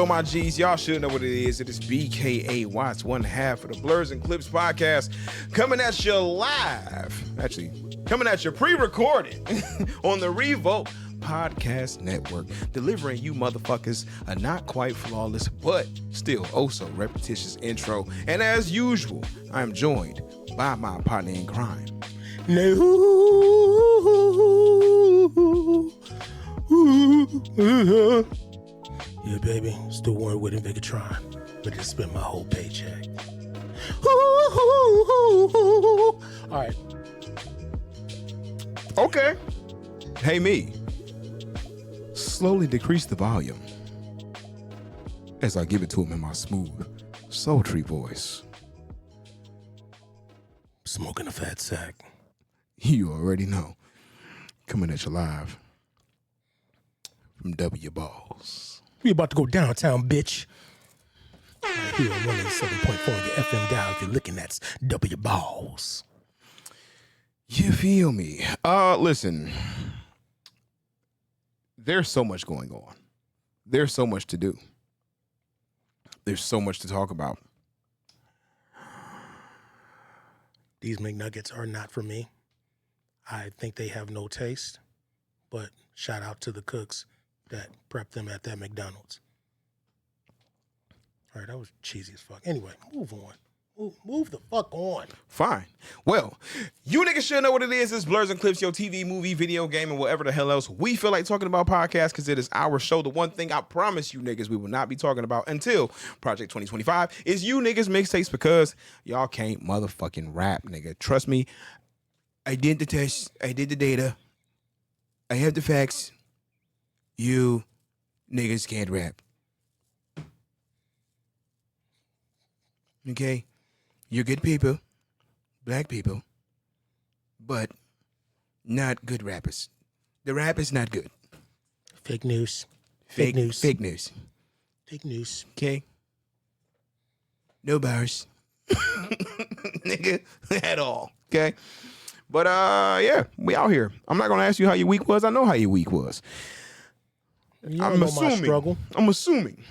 my G's. Y'all should know what it is. It is BKA Watts, one half of the Blurs and Clips podcast, coming at you live. Actually, coming at you pre-recorded on the Revolt Podcast Network, delivering you motherfuckers a not quite flawless, but still oh so repetitious intro. And as usual, I am joined by my partner in crime. Yeah, baby, still worried with Invicatron, but just spent my whole paycheck. All right. Okay. Hey, me. Slowly decrease the volume as I give it to him in my smooth, sultry voice. Smoking a fat sack. You already know. Coming at you live from W Balls. We about to go downtown, bitch. Right here on 187.4 on your FM dial. If you're looking, that's W Balls. You feel me? Listen. There's so much going on. There's so much to do. There's so much to talk about. These McNuggets are not for me. I think they have no taste, but shout out to the cooks that prepped them at that McDonald's. All right, that was cheesy as fuck. Anyway, move on. Move the fuck on. Fine. Well, you niggas should know what it is. It's Blurs and Clips, your TV, movie, video game, and whatever the hell else we feel like talking about podcasts, because it is our show. The one thing I promise you niggas we will not be talking about until Project 2025 is you niggas mixtapes, because y'all can't motherfucking rap, nigga. Trust me. I did the test. I did the data. I have the facts. You niggas can't rap. Okay? You're good people, black people, but not good rappers. The rap is not good. Fake news. Fake news. Fake news. Fake news. Okay? No bars. Nigga, at all. Okay? But, yeah, we out here. I'm not going to ask you how your week was. I know how your week was. I'm assuming.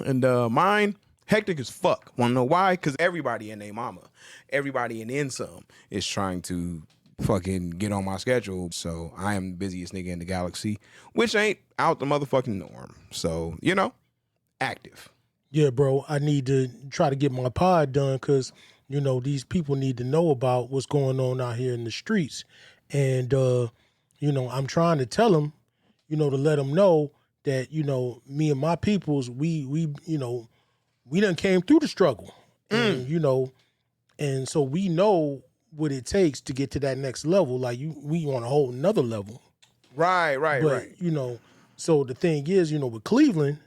And mine... hectic as fuck. Wanna know why? Because everybody and their mama, everybody and then some is trying to fucking get on my schedule. So I am the busiest nigga in the galaxy, which ain't out the motherfucking norm. So, you know, active. Yeah, bro, I need to try to get my pod done because, you know, these people need to know about what's going on out here in the streets. And, you know, I'm trying to tell them, you know, to let them know that, you know, me and my peoples, we you know, we done came through the struggle, and, you know, and so we know what it takes to get to that next level. Like we on a whole nother level. Right. You know, so the thing is, you know, with Cleveland,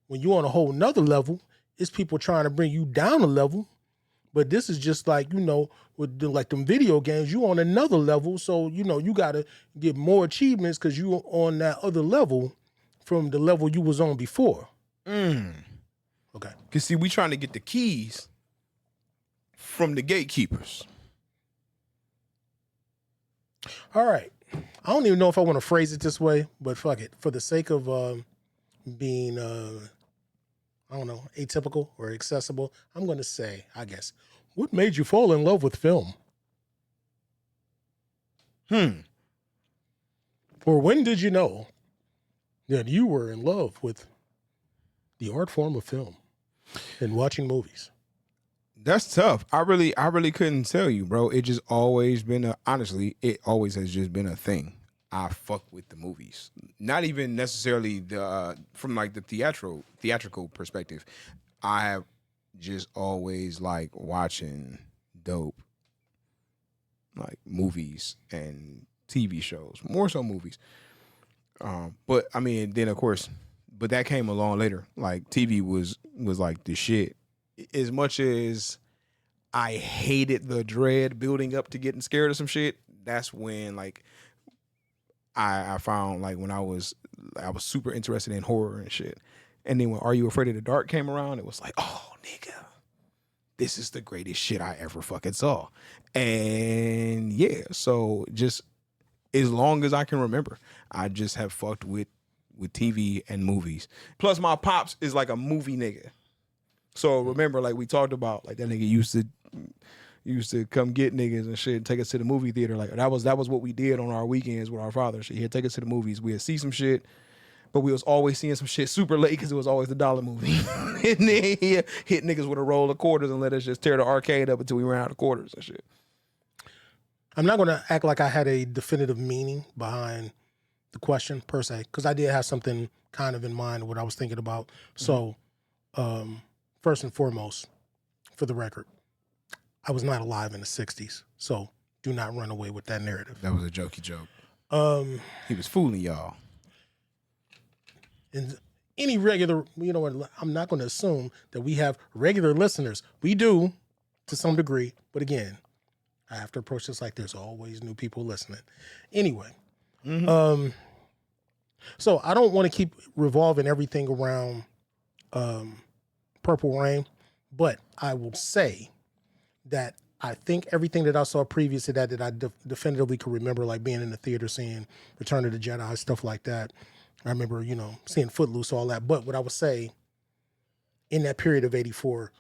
when you on a whole nother level, it's people trying to bring you down a level. But this is just like, you know, with like them video games, you on another level. So, you know, you got to get more achievements because you on that other level from the level you was on before. Okay. Because, see, we trying to get the keys from the gatekeepers. All right. I don't even know if I want to phrase it this way, but fuck it. For the sake of being, I don't know, atypical or accessible, I'm going to say, I guess, what made you fall in love with film? Or when did you know that you were in love with the art form of film and watching movies? That's tough. I really couldn't tell you, bro. It just always been honestly, it always has just been a thing. I fuck with the movies. Not even necessarily from like the theatrical perspective. I have just always like watching dope like movies and TV shows. More so movies. But I mean, then of course, but that came along later. Like TV was like the shit. As much as I hated the dread building up to getting scared of some shit, that's when like I found like when I was super interested in horror and shit. And then when Are You Afraid of the Dark came around, it was like, oh nigga, this is the greatest shit I ever fucking saw. And yeah, so just as long as I can remember, I just have fucked with with TV and movies. Plus, my pops is like a movie nigga. So remember, like we talked about, like that nigga used to come get niggas and shit and take us to the movie theater. Like that was what we did on our weekends with our father. Shit, he'd take us to the movies. We'd see some shit, but we was always seeing some shit super late because it was always the dollar movie. And then he hit niggas with a roll of quarters and let us just tear the arcade up until we ran out of quarters and shit. I'm not going to act like I had a definitive meaning behind the question per se, because I did have something kind of in mind of what I was thinking about. So, first and foremost, for the record, I was not alive in the 60s, so do not run away with that narrative. That was a jokey joke. He was fooling y'all. And any regular, you know what, I'm not going to assume that we have regular listeners. We do, to some degree, but again, I have to approach this like there's always new people listening. Anyway, so I don't want to keep revolving everything around Purple Rain, but I will say that I think everything that I saw previous to that I definitively could remember, like being in the theater, seeing Return of the Jedi, stuff like that. I remember, you know, seeing Footloose, all that. But what I would say, in that period of 84,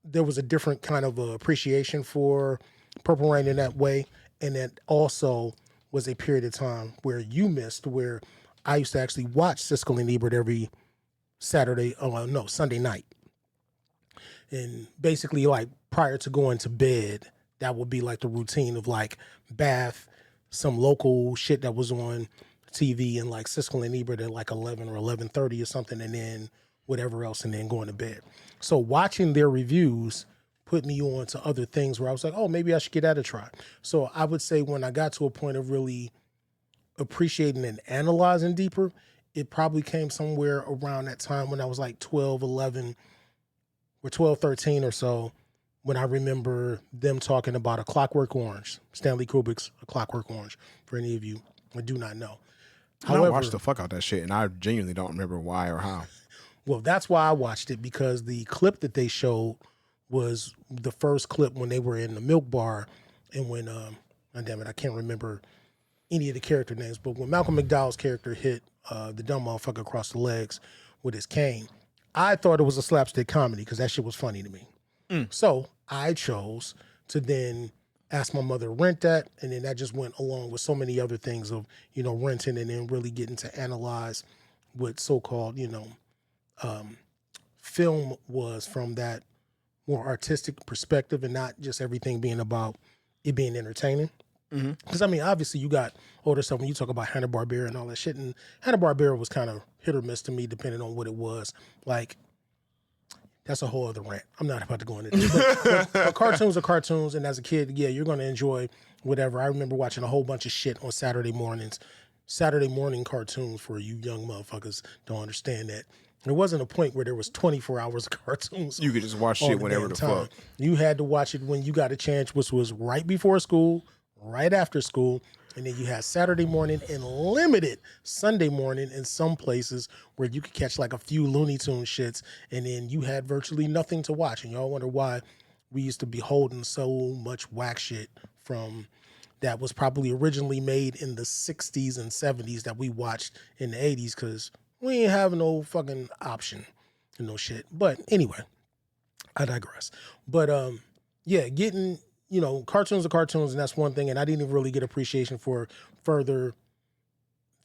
there was a different kind of appreciation for Purple Rain in that way. And that also was a period of time where you missed, where I used to actually watch Siskel and Ebert every Sunday night. And basically, like, prior to going to bed, that would be like the routine of like bath, some local shit that was on TV, and like Siskel and Ebert at like 11 or 11:30 or something, and then whatever else, and then going to bed. So watching their reviews put me on to other things where I was like, oh, maybe I should give that a try. So I would say when I got to a point of really appreciating and analyzing deeper, it probably came somewhere around that time when I was like 12, 11, or 12, 13 or so, when I remember them talking about A Clockwork Orange, Stanley Kubrick's A Clockwork Orange, for any of you who do not know. However, I watched the fuck out that shit, and I genuinely don't remember why or how. Well, that's why I watched it, because the clip that they showed was the first clip when they were in the milk bar, and when, damn it, I can't remember any of the character names, but when Malcolm McDowell's character hit the dumb motherfucker across the legs with his cane, I thought it was a slapstick comedy because that shit was funny to me. So I chose to then ask my mother to rent that, and then that just went along with so many other things of, you know, renting and then really getting to analyze what so-called, you know, film was from that more artistic perspective, and not just everything being about it being entertaining. Because, I mean, obviously you got older stuff when you talk about Hanna-Barbera and all that shit, and Hanna-Barbera was kind of hit or miss to me depending on what it was. Like, that's a whole other rant. I'm not about to go into this. But cartoons are cartoons, and as a kid, yeah, you're going to enjoy whatever. I remember watching a whole bunch of shit on Saturday mornings. Saturday morning cartoons, for you young motherfuckers don't understand that. There wasn't a point where there was 24 hours of cartoons. You could just watch shit whenever the fuck. You had to watch it when you got a chance, which was right before school, right after school, and then you had Saturday morning and limited Sunday morning in some places where you could catch like a few Looney Tunes shits, and then you had virtually nothing to watch. And y'all wonder why we used to be holding so much whack shit from that was probably originally made in the 60s and 70s that we watched in the 80s, because we ain't have no fucking option and no shit. But anyway, I digress. But yeah, getting, you know, cartoons are cartoons, and that's one thing. And I didn't even really get appreciation for further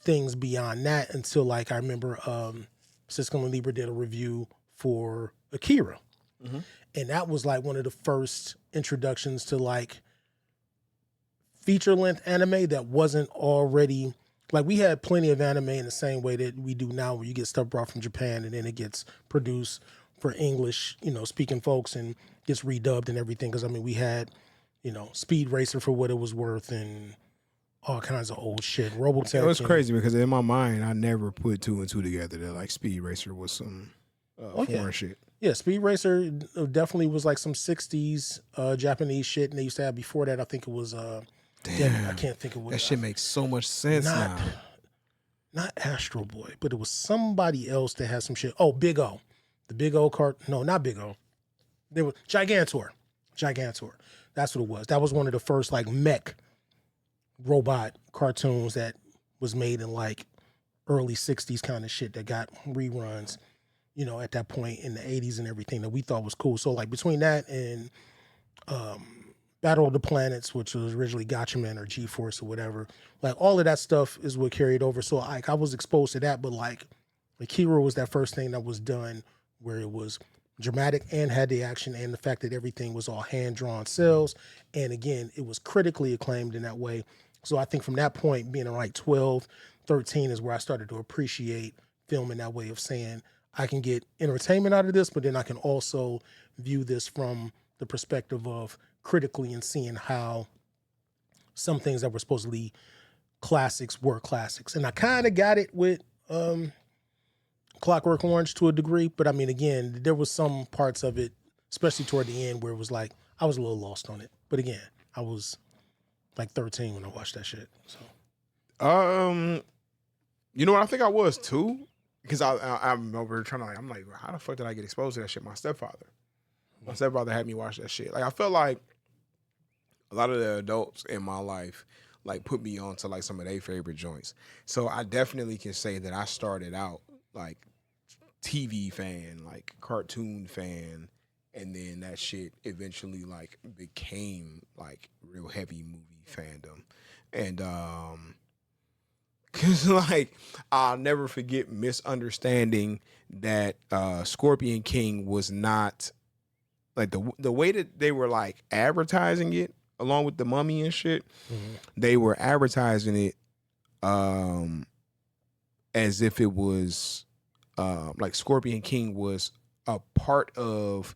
things beyond that until, like, I remember Siskel and Ebert did a review for Akira. And that was like one of the first introductions to like feature-length anime that wasn't already, like, we had plenty of anime in the same way that we do now, where you get stuff brought from Japan and then it gets produced for English, you know, speaking folks, and gets redubbed and everything. Because, I mean, we had, you know, Speed Racer for what it was worth and all kinds of old shit. Robotech. It was crazy because in my mind, I never put two and two together that like Speed Racer was some foreign shit. Yeah, Speed Racer definitely was like some 60s Japanese shit. And they used to have before that, I think it was, damn, I can't think of what. That shit makes so much sense now. Not Astro Boy, but it was somebody else that had some shit. Oh, Big O. The Big O no, not Big O. They were Gigantor. That's what it was. That was one of the first like mech robot cartoons that was made in like early 60s kind of shit that got reruns, at that point in the 80s and everything that we thought was cool. So like between that and Battle of the Planets, which was originally Gotchaman or G-Force or whatever, like all of that stuff is what carried over. So like I was exposed to that, but like Akira was that first thing that was done where it was dramatic and had the action and the fact that everything was all hand-drawn cells. And again, it was critically acclaimed in that way. So I think from that point, being in like 12, 13 is where I started to appreciate film in that way of saying I can get entertainment out of this, but then I can also view this from the perspective of critically and seeing how some things that were supposedly classics were classics. And I kind of got it with Clockwork Orange to a degree, but I mean, again, there was some parts of it, especially toward the end, where it was like I was a little lost on it. But again, I was like 13 when I watched that shit. So, you know what? I think I was too, because I'm over trying to I'm like, how the fuck did I get exposed to that shit? My stepfather had me watch that shit. Like I felt like a lot of the adults in my life like put me on to like some of their favorite joints. So I definitely can say that I started out like TV fan, like cartoon fan, and then that shit eventually like became like real heavy movie fandom. And cause like I'll never forget misunderstanding that Scorpion King was not like the way that they were like advertising it along with the Mummy and shit. They were advertising it as if it was like Scorpion King was a part of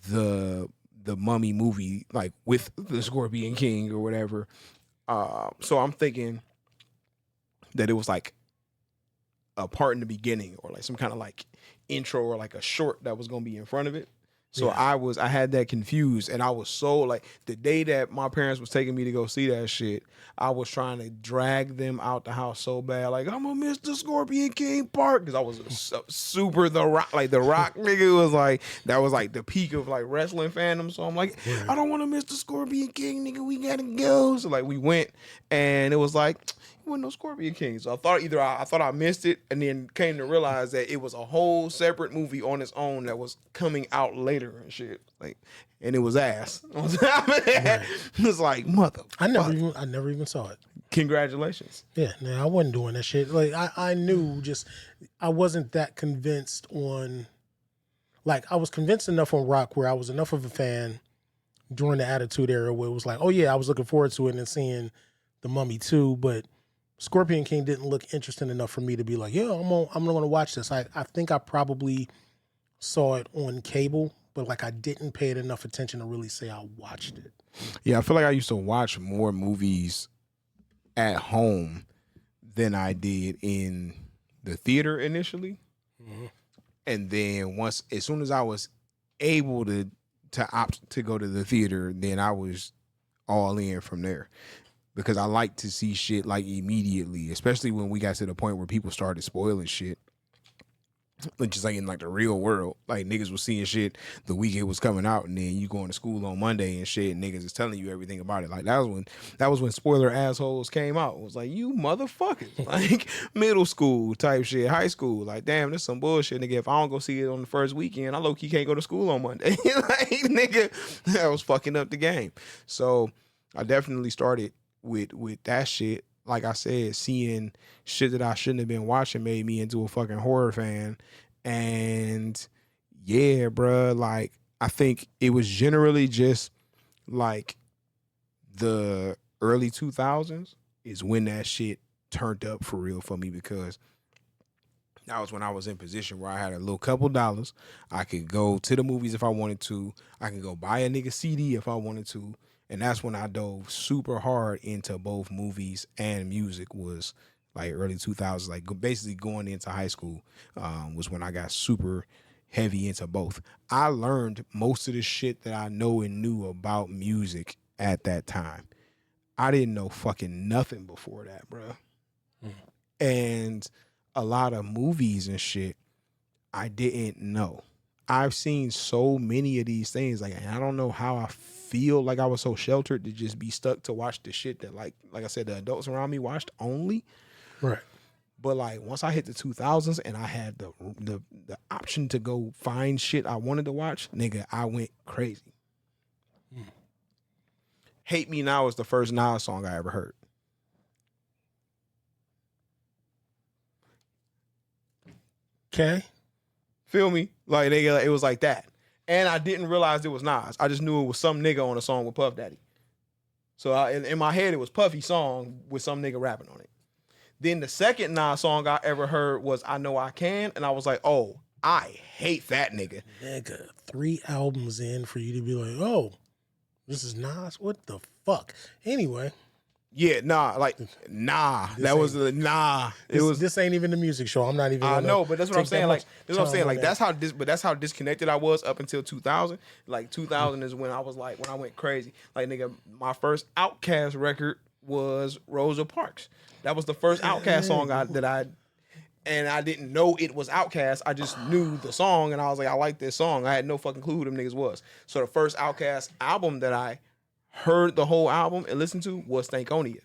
the Mummy movie, like with the Scorpion King or whatever. So I'm thinking that it was like a part in the beginning or like some kind of like intro or like a short that was gonna be in front of it. So yeah. I had that confused, and I was so like the day that my parents was taking me to go see that shit, I was trying to drag them out the house so bad, like I'm gonna miss the Scorpion King part, because I was super the Rock nigga was like that was like the peak of like wrestling fandom. So I'm like, I don't want to miss the Scorpion King, nigga. We gotta go. So like we went, and it was like, wasn't no Scorpion King. So I thought I thought I missed it, and then came to realize that it was a whole separate movie on its own that was coming out later and shit. Like, and it was ass. It was like, mother. I never even saw it. Congratulations. Yeah, no, I wasn't doing that shit. Like I knew, just I wasn't that convinced on. Like I was convinced enough on Rock where I was enough of a fan during the Attitude Era where it was like, oh yeah, I was looking forward to it and seeing the Mummy 2, but Scorpion King didn't look interesting enough for me to be like, yeah, I'm going to watch this. I think I probably saw it on cable, but like I didn't pay it enough attention to really say I watched it. Yeah, I feel like I used to watch more movies at home than I did in the theater initially. Mm-hmm. And then as soon as I was able to opt to go to the theater, then I was all in from there. Because I like to see shit like immediately, especially when we got to the point where people started spoiling shit. Just like in like the real world, like niggas was seeing shit the week it was coming out, and then you going to school on Monday and shit, and niggas is telling you everything about it. Like that was when spoiler assholes came out. It was like, you motherfuckers, like middle school type shit, high school. Like, damn, this some bullshit, nigga. If I don't go see it on the first weekend, I low key can't go to school on Monday. Like, nigga, that was fucking up the game. So I definitely started with that shit. Like I said, seeing shit that I shouldn't have been watching made me into a fucking horror fan. And yeah, bruh, like I think it was generally just like the early 2000s is when that shit turned up for real for me, because that was when I was in position where I had a little couple dollars. I could go to the movies if I wanted to. I can go buy a nigga CD if I wanted to. And that's when I dove super hard into both movies and music, was like early 2000s, like basically going into high school was when I got super heavy into both. I learned most of the shit that I know and knew about music at that time. I didn't know fucking nothing before that, bro. And a lot of movies and shit I didn't know. I've seen so many of these things, like, and I don't know how I feel like I was so sheltered to just be stuck to watch the shit that, like I said, the adults around me watched only. Right. But like once I hit the 2000s and I had the option to go find shit I wanted to watch, nigga, I went crazy. Hate Me Now is the first Nas song I ever heard. Okay. Feel me? Like nigga, it was like that. And I didn't realize it was Nas. I just knew it was some nigga on a song with Puff Daddy. So in my head, it was Puffy's song with some nigga rapping on it. Then the second Nas song I ever heard was I Know I Can. And I was like, oh, I hate that nigga. Nigga, 3 albums in for you to be like, oh, this is Nas? What the fuck? Anyway. Yeah, nah. This ain't even the music show. I'm not even. I know, but that's what I'm saying. Like, that's what I'm saying. Like, that. that's how disconnected I was up until 2000. Like, 2000 is when I was like, when I went crazy. Like, nigga, my first Outkast record was Rosa Parks. That was the first Outkast song and I didn't know it was Outkast. I just knew the song, and I was like, I like this song. I had no fucking clue who them niggas was. So the first Outkast album that I heard the whole album and listened to was Thankonia.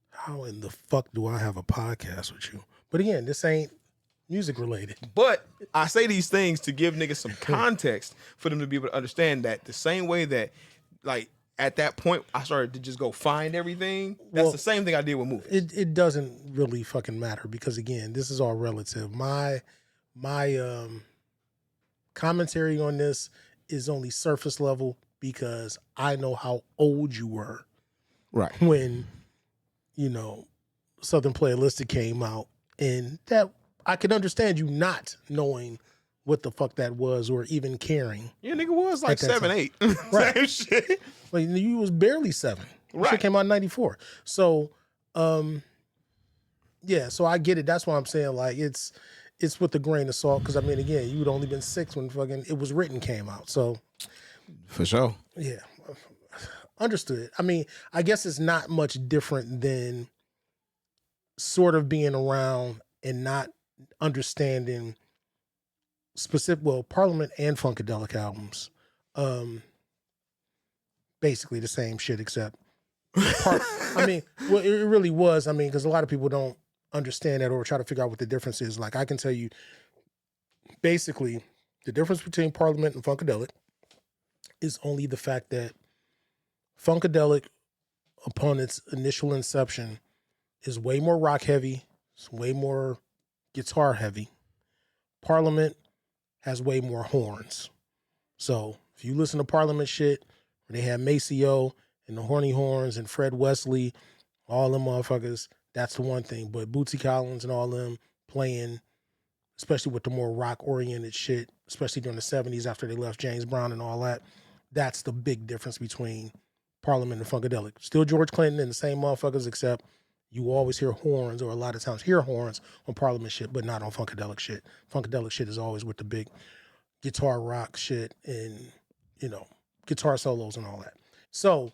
How in the fuck do I have a podcast with you? But again, this ain't music related. But I say these things to give niggas some context for them to be able to understand that the same way that, like, at that point, I started to just go find everything. That's the same thing I did with movies. It doesn't really fucking matter because, again, this is all relative. My commentary on this is only surface level because I know how old you were. Right. When, Southern Playalistic came out. And that I can understand you not knowing what the fuck that was or even caring. Yeah, nigga was like 7, 8. Right. Same shit. Like you was barely 7. Right. Shit came out in 94. So, yeah, so I get it. That's why I'm saying like it's with a grain of salt. Cause I mean, again, you would only been 6 when fucking It Was Written came out. So for sure. Yeah. Understood. I mean, I guess it's not much different than being around and not understanding Parliament and Funkadelic albums. Basically the same shit, except it really was. I mean, because a lot of people don't understand that or try to figure out what the difference is. Like, I can tell you, basically, the difference between Parliament and Funkadelic is only the fact that Funkadelic, upon its initial inception, is way more rock heavy. It's way more guitar heavy. Parliament has way more horns. So if you listen to Parliament shit, where they have Maceo and the Horny Horns and Fred Wesley, all them motherfuckers, that's the one thing. But Bootsy Collins and all them playing, especially with the more rock-oriented shit, especially during the 70s after they left James Brown and all that, that's the big difference between Parliament and Funkadelic. Still George Clinton and the same motherfuckers, except you always hear horns, or a lot of times hear horns on Parliament shit, but not on Funkadelic shit. Funkadelic shit is always with the big guitar rock shit and, guitar solos and all that. So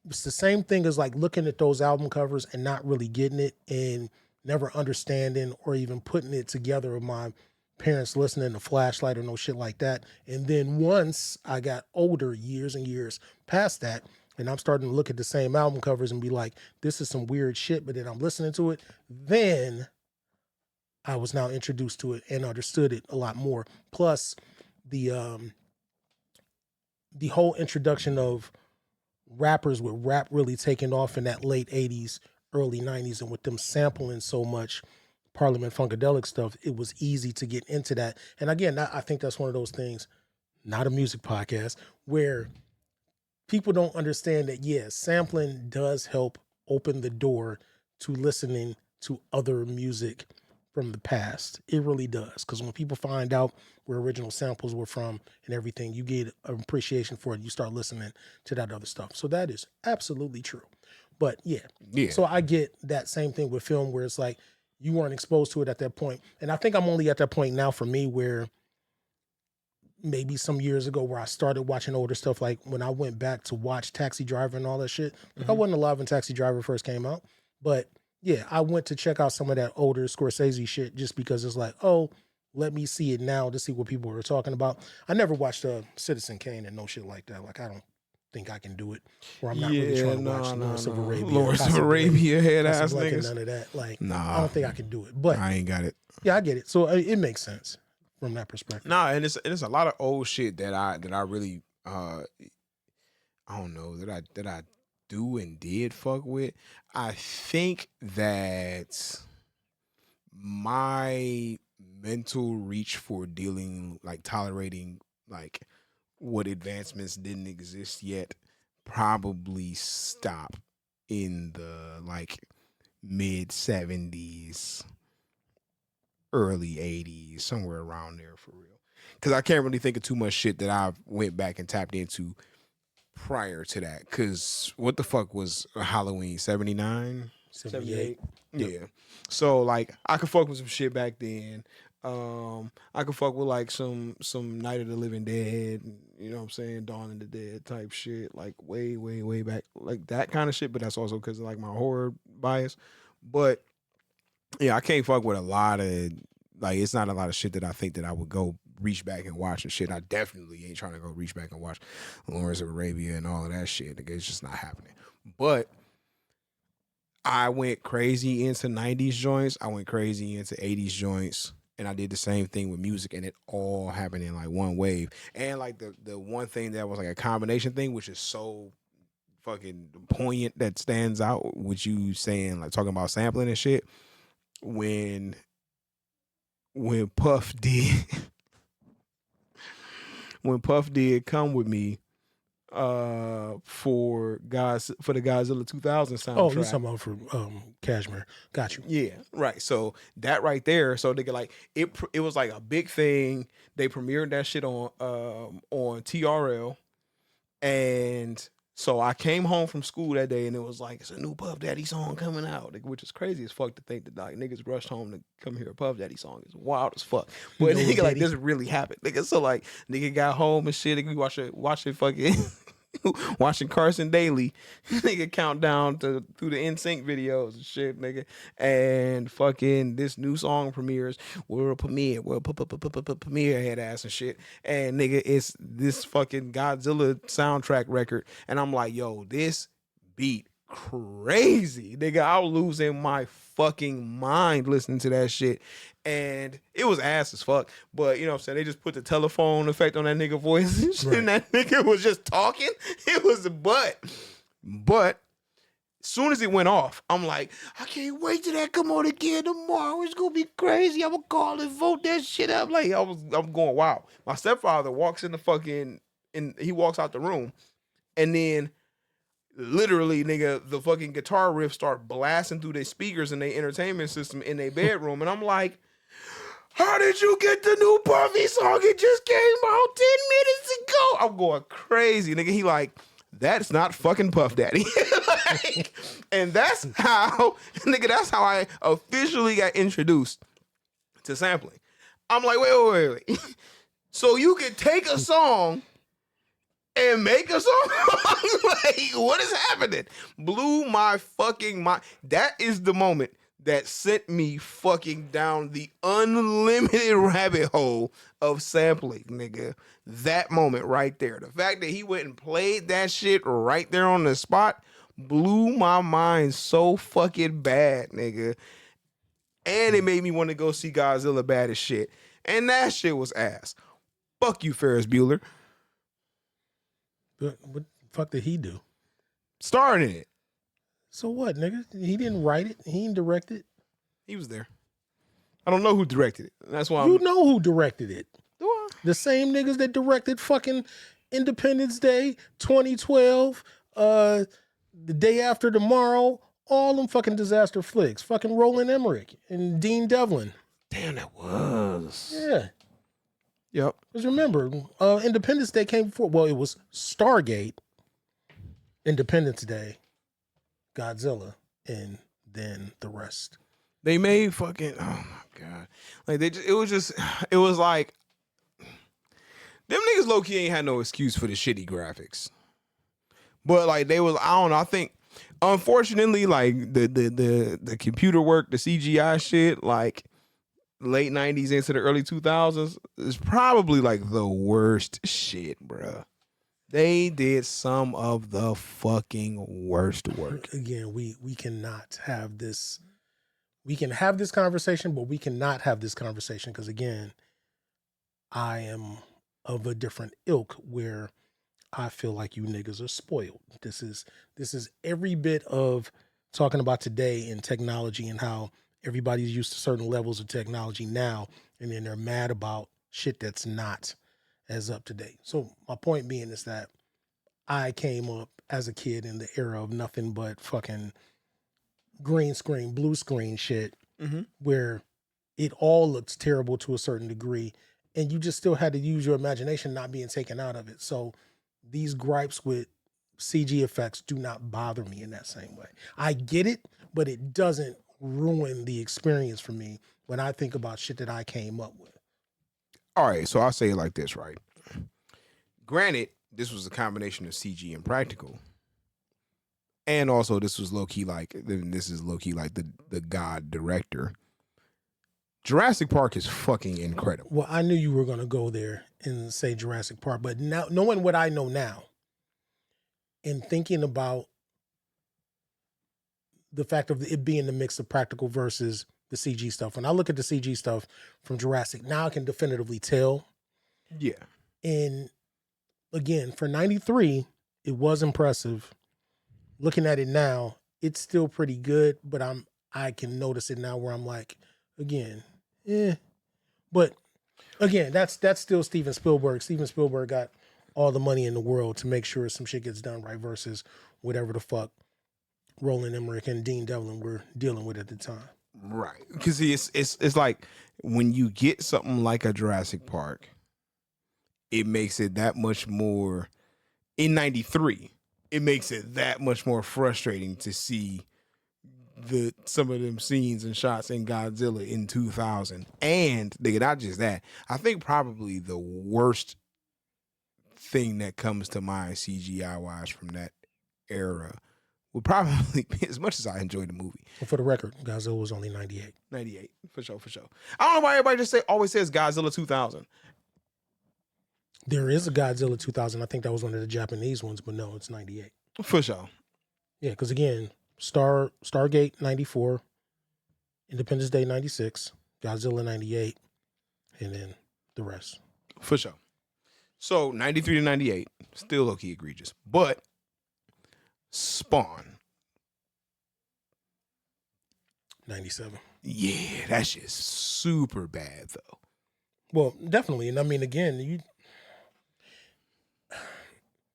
it's the same thing as like looking at those album covers and not really getting it and never understanding or even putting it together with my parents listening to Flashlight or no shit like that. And then once I got older, years and years past that, and I'm starting to look at the same album covers and be like, this is some weird shit, but then I'm listening to it, then I was now introduced to it and understood it a lot more. Plus the whole introduction of rappers with rap really taking off in that late 80s, early 90s, and with them sampling so much Parliament Funkadelic stuff, it was easy to get into that. And again, I think that's one of those things, not a music podcast, where people don't understand that, yeah, sampling does help open the door to listening to other music from the past. It really does. Because when people find out where original samples were from and everything, you get an appreciation for it. You start listening to that other stuff. So that is absolutely true. But yeah. So I get that same thing with film where it's like you weren't exposed to it at that point. And I think I'm only at that point now for me where maybe some years ago where I started watching older stuff, like when I went back to watch Taxi Driver and all that shit. Like I wasn't alive when Taxi Driver first came out. But yeah, I went to check out some of that older Scorsese shit just because it's like, oh, let me see it now to see what people were talking about. I never watched Citizen Kane and no shit like that. Like I don't think I can do it, or I'm not really trying to watch Lawrence of Arabia. Lawrence of Arabia head ass Casablanca, niggas. none of that. Like, Nah, I don't think I can do it. But I ain't got it. yeah, I get it. So it makes sense from that perspective. Nah, and it's a lot of old shit that I really I don't know that I do and did fuck with. I think that my mental reach for dealing, like tolerating, like what advancements didn't exist yet, probably stop in the like mid 70s, early 80s, somewhere around there for real. Because I can't really think of too much shit that I went back and tapped into prior to that. Because what the fuck was Halloween? 79? 78. Yeah. So like I could fuck with some shit back then. I could fuck with like some Night of the Living Dead, you know what I'm saying, Dawn of the Dead type shit, like way back, like that kind of shit. But that's also because of like my horror bias. But yeah, I can't fuck with a lot of, like, it's not a lot of shit that I think that I would go reach back and watch and shit. I definitely ain't trying to go reach back and watch Lawrence of Arabia and all of that shit. It's just not happening. But I went crazy into 90s joints. I went crazy into 80s joints. And I did the same thing with music, and it all happened in like one wave. And like the one thing that was like a combination thing, which is so fucking poignant, that stands out with you saying, like, talking about sampling and shit. When Puff did when Puff did Come With Me for the Godzilla 2000 soundtrack. Oh, you're talking about for Cashmere. Got you. Yeah, right. So that right there, so they get like it was like a big thing. They premiered that shit on TRL, and so I came home from school that day, and it was like, it's a new Puff Daddy song coming out, which is crazy as fuck to think that like niggas rushed home to come hear a Puff Daddy song. It's wild as fuck. But nigga, like, this really happened. Nigga, so like nigga got home and shit. Nigga, we watching fucking watching Carson Daly, nigga, count down through the NSYNC videos and shit, nigga, and fucking this new song premieres, world premiere head ass and shit, and nigga, it's this fucking Godzilla soundtrack record, and I'm like, yo, this beat crazy, nigga. I was losing my fucking mind listening to that shit, and it was ass as fuck. But you know what I'm saying, they just put the telephone effect on that nigga voice and shit, right. And that nigga was just talking. It was a but as soon as it went off, I'm like, I can't wait till that come on again tomorrow. It's gonna be crazy. I'm gonna call and vote that shit up. Like, I'm going wow. My stepfather walks in the fucking, and he walks out the room, and then literally, nigga, the fucking guitar riff start blasting through their speakers and their entertainment system in their bedroom. And I'm like, how did you get the new Puffy song? It just came out 10 minutes ago. I'm going crazy, nigga. He like, that's not fucking Puff Daddy. Like, and that's how, nigga, that's how I officially got introduced to sampling. I'm like, wait. So you could take a song and make a song? Like, what is happening? Blew my fucking mind. That is the moment that sent me fucking down the unlimited rabbit hole of sampling, nigga. That moment right there. The fact that he went and played that shit right there on the spot blew my mind so fucking bad, nigga. And it made me want to go see Godzilla bad as shit. And that shit was ass. Fuck you, Ferris Bueller. What the fuck did he do? Starred in it. So what, nigga? He didn't write it. He didn't direct it. He was there. I don't know who directed it. That's why you know who directed it. Do I? The same niggas that directed fucking Independence Day, 2012, The Day After Tomorrow, all them fucking disaster flicks. Fucking Roland Emmerich and Dean Devlin. Damn, that was. Yeah. Yep. Because remember, Independence Day came before. Well, it was Stargate, Independence Day, Godzilla, and then the rest. They made fucking, oh my God. Like, it was like, them niggas low-key ain't had no excuse for the shitty graphics. But like, they was, I don't know, I think, unfortunately, like, the computer work, the CGI shit, like, late 90s into the early 2000s is probably like the worst shit, bruh. They did some of the fucking worst work. Again, we cannot have this. We can have this conversation, but we cannot have this conversation because again, I am of a different ilk where I feel like you niggas are spoiled. This is every bit of talking about today in technology and how everybody's used to certain levels of technology now, and then they're mad about shit that's not as up to date. So my point being is that I came up as a kid in the era of nothing but fucking green screen, blue screen shit, where it all looks terrible to a certain degree, and you just still had to use your imagination not being taken out of it. So these gripes with CG effects do not bother me in that same way. I get it, but it doesn't ruin the experience for me when I think about shit that I came up with. All right, so I'll say it like this, right? Granted, this was a combination of CG and practical. And also this was low-key like the God director. Jurassic Park is fucking incredible. Well, I knew you were going to go there and say Jurassic Park, but now knowing what I know now and thinking about the fact of it being the mix of practical versus the CG stuff. When I look at the CG stuff from Jurassic, now I can definitively tell. Yeah. And again, for 93, it was impressive. Looking at it now, it's still pretty good, but I can notice it now where I'm like, again, But again, that's still Steven Spielberg. Steven Spielberg got all the money in the world to make sure some shit gets done right versus whatever the fuck Roland Emmerich and Dean Devlin were dealing with at the time. Right. Because it's like when you get something like a Jurassic Park, it makes it that much more in 93. It makes it that much more frustrating to see some of them scenes and shots in Godzilla in 2000. And nigga, not just that. I think probably the worst thing that comes to mind CGI wise from that era would probably be, as much as I enjoyed the movie. But for the record, Godzilla was only 98. 98, for sure. I don't know why everybody just always says Godzilla 2000. There is a Godzilla 2000. I think that was one of the Japanese ones, but no, it's 98. For sure. Yeah, because again, Stargate 94, Independence Day 96, Godzilla 98, and then the rest. For sure. So 93 to 98, still low-key egregious. But Spawn. 97. Yeah, that's just super bad though. Well, definitely. And I mean, again,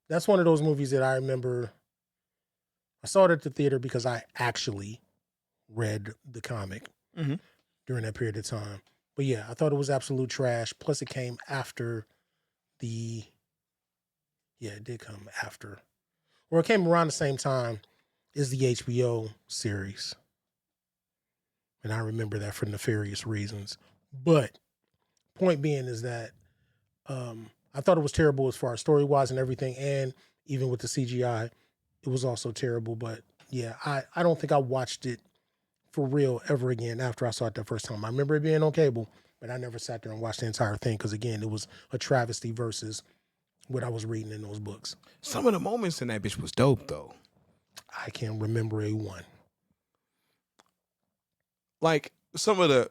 that's one of those movies that I remember. I saw it at the theater because I actually read the comic during that period of time. But yeah, I thought it was absolute trash. Plus, it came after it did come after. Or it came around the same time as the HBO series. And I remember that for nefarious reasons. But point being is that I thought it was terrible as far as story-wise and everything. And even with the CGI, it was also terrible. But yeah, I don't think I watched it for real ever again after I saw it the first time. I remember it being on cable, but I never sat there and watched the entire thing because, again, it was a travesty versus what I was reading in those books. Some of the moments in that bitch was dope, though. I can't remember a one. Like some of the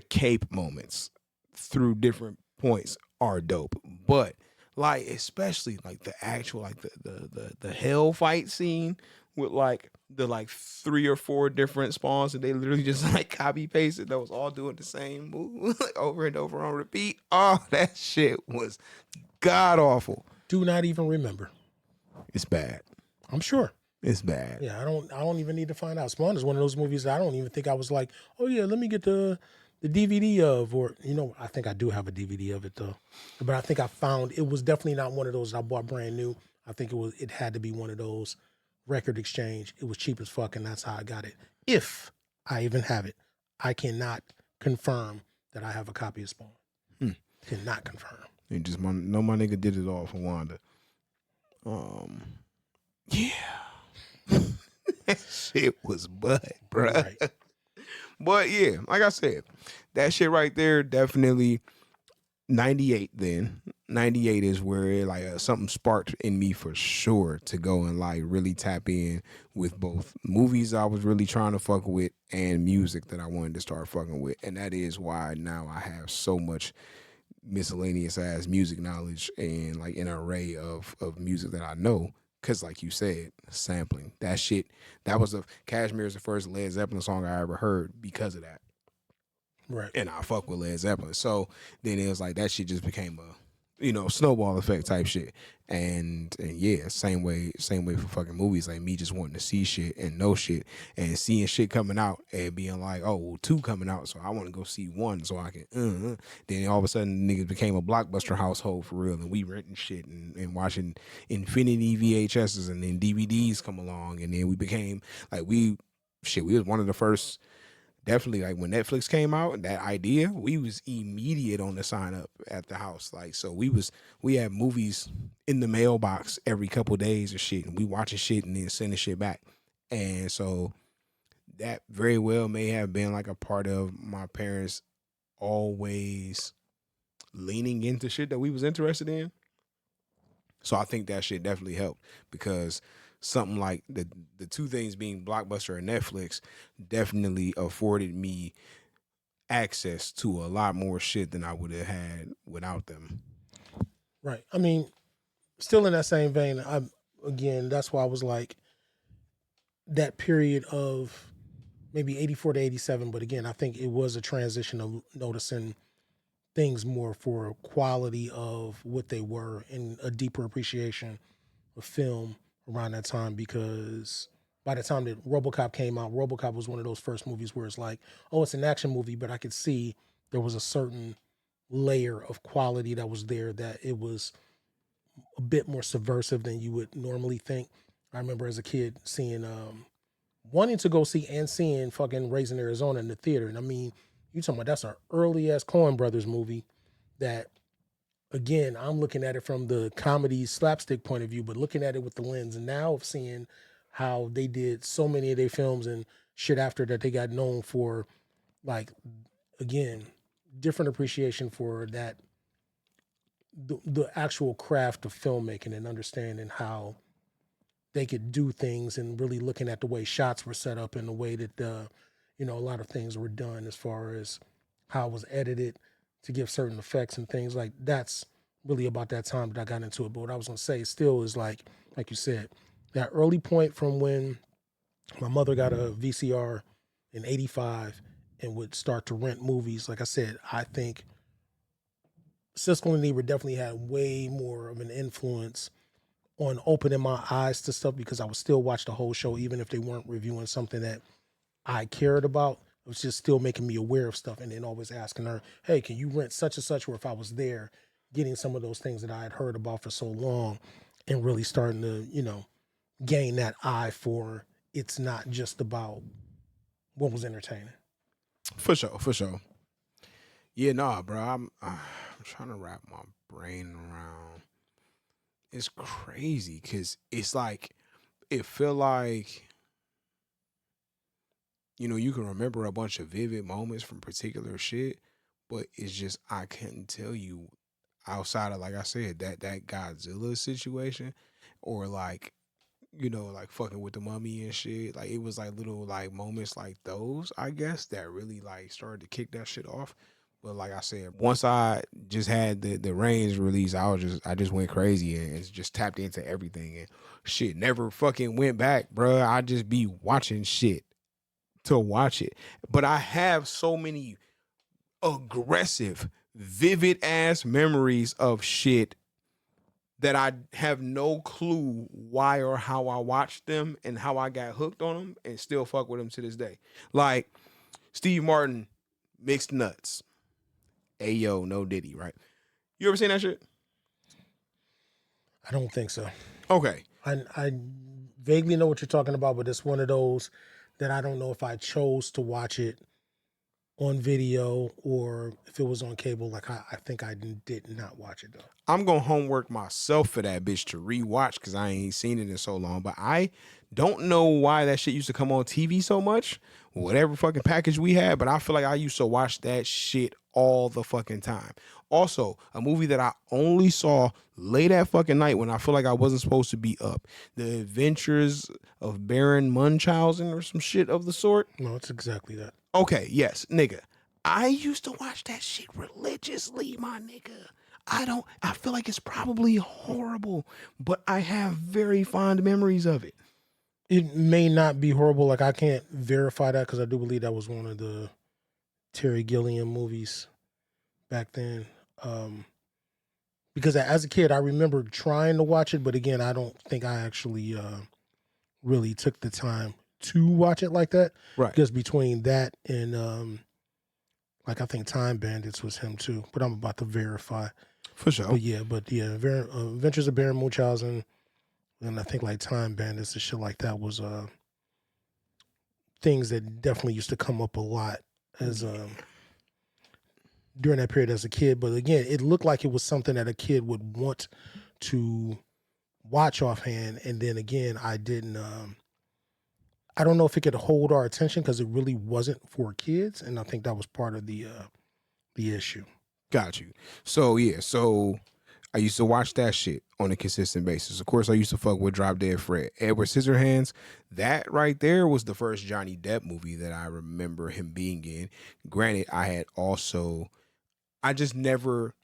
cape moments through different points are dope, but like especially like the actual like the hell fight scene with like the like 3 or 4 different spawns and they literally just like copy pasted that was all doing the same move like over and over on repeat. Oh, that shit was god awful. Do not even remember. It's bad. I'm sure. It's bad. Yeah, I don't even need to find out. Spawn is one of those movies that I don't even think I was like, oh yeah, let me get the DVD of, or I think I do have a DVD of it though. But I think I found it was definitely not one of those I bought brand new. I think it had to be one of those record exchange. It was cheap as fuck, and that's how I got it. If I even have it. I cannot confirm that I have a copy of Spawn. Cannot confirm. And just my nigga did it all for Wanda. Yeah. That shit was butt, bro. Right. But yeah, like I said, that shit right there definitely 98 then. 98 is where like something sparked in me for sure to go and like really tap in with both movies I was really trying to fuck with and music that I wanted to start fucking with. And that is why now I have so much miscellaneous ass music knowledge and like an array of music that I know. Cause like you said, sampling that shit. That was Cashmere is the first Led Zeppelin song I ever heard because of that. Right. And I fuck with Led Zeppelin. So then it was like that shit just became a, snowball effect type shit. And yeah, same way for fucking movies. Like me just wanting to see shit and know shit and seeing shit coming out and being like, oh, well, 2 coming out, so I want to go see 1 so I can. Then all of a sudden niggas became a Blockbuster household for real, and we renting shit and watching Infinity VHSs, and then DVDs come along, and then we became like we was one of the first. Definitely, like when Netflix came out, that idea, we was immediate on the sign up at the house. Like, so we had movies in the mailbox every couple of days or shit, and we watching shit and then sending shit back. And so that very well may have been like a part of my parents always leaning into shit that we was interested in. So I think that shit definitely helped, because something like the 2 things being Blockbuster and Netflix definitely afforded me access to a lot more shit than I would have had without them. Right. I mean, still in that same vein, that's why I was like that period of maybe 84 to 87, but again, I think it was a transition of noticing things more for quality of what they were and a deeper appreciation of film around that time, because by the time that RoboCop came out, RoboCop was one of those first movies where it's like, oh, it's an action movie, but I could see there was a certain layer of quality that was there, that it was a bit more subversive than you would normally think. I remember as a kid seeing, wanting to go see and seeing fucking Raising Arizona in the theater. And I mean, you talking about that's an early ass Coen Brothers movie that, again, I'm looking at it from the comedy slapstick point of view, but looking at it with the lens and now of seeing how they did so many of their films and shit after that, they got known for, like, again, different appreciation for that, the actual craft of filmmaking and understanding how they could do things, and really looking at the way shots were set up and the way that a lot of things were done as far as how it was edited to give certain effects and things. Like, that's really about that time that I got into it. But what I was gonna say still is like you said, that early point from when my mother got a VCR in '85 and would start to rent movies. Like I said, I think Siskel and Ebert definitely had way more of an influence on opening my eyes to stuff, because I would still watch the whole show even if they weren't reviewing something that I cared about. It was just still making me aware of stuff, and then always asking her, hey, can you rent such and such? Or if I was there, getting some of those things that I had heard about for so long, and really starting to, gain that eye for, it's not just about what was entertaining. For sure, for sure. Yeah, nah, bro. I'm trying to wrap my brain around. It's crazy because it's like it feel like you can remember a bunch of vivid moments from particular shit, but it's just I couldn't tell you outside of, like I said, that Godzilla situation, or like like fucking with the mummy and shit. Like it was like little like moments like those, I guess, that really like started to kick that shit off. But like I said, once I just had the Reigns release, I just went crazy and just tapped into everything and shit. Never fucking went back, bruh. I just be watching shit to watch it. But I have so many aggressive, vivid ass memories of shit that I have no clue why or how I watched them and how I got hooked on them, and still fuck with them to this day. Like Steve Martin, Mixed Nuts. Ayo, no Diddy, right? You ever seen that shit? I don't think so. Okay. I vaguely know what you're talking about, but it's one of those that I don't know if I chose to watch it on video or if it was on cable. Like, I think I did not watch it though. I'm gonna homework myself for that bitch to rewatch because I ain't seen it in so long. But I don't know why that shit used to come on TV so much whatever fucking package we had, but I feel like I used to watch that shit all the fucking time. Also, a movie that I only saw late at fucking night when I feel like I wasn't supposed to be up. The Adventures of Baron Munchausen or some shit of the sort. No, it's exactly that. Okay, yes, nigga. I used to watch that shit religiously, my nigga. I feel like it's probably horrible, but I have very fond memories of it. It may not be horrible. Like, I can't verify that because I do believe that was one of the Terry Gilliam movies back then. Because as a kid, I remember trying to watch it, but again, I don't think I actually really took the time to watch it like that. Right. Because between that and like, I think Time Bandits was him too, but I'm about to verify. For sure. But yeah, Adventures of Baron Munchausen, and I think like Time Bandits and shit like that was things that definitely used to come up a lot as during that period as a kid. But again, it looked like it was something that a kid would want to watch offhand, and then again, I didn't. I don't know if it could hold our attention because it really wasn't for kids, and I think that was part of the issue. Got you. So yeah, so I used to watch that shit on a consistent basis. Of course, I used to fuck with Drop Dead Fred. Edward Scissorhands, that right there was the first Johnny Depp movie that I remember him being in. Granted, I just never,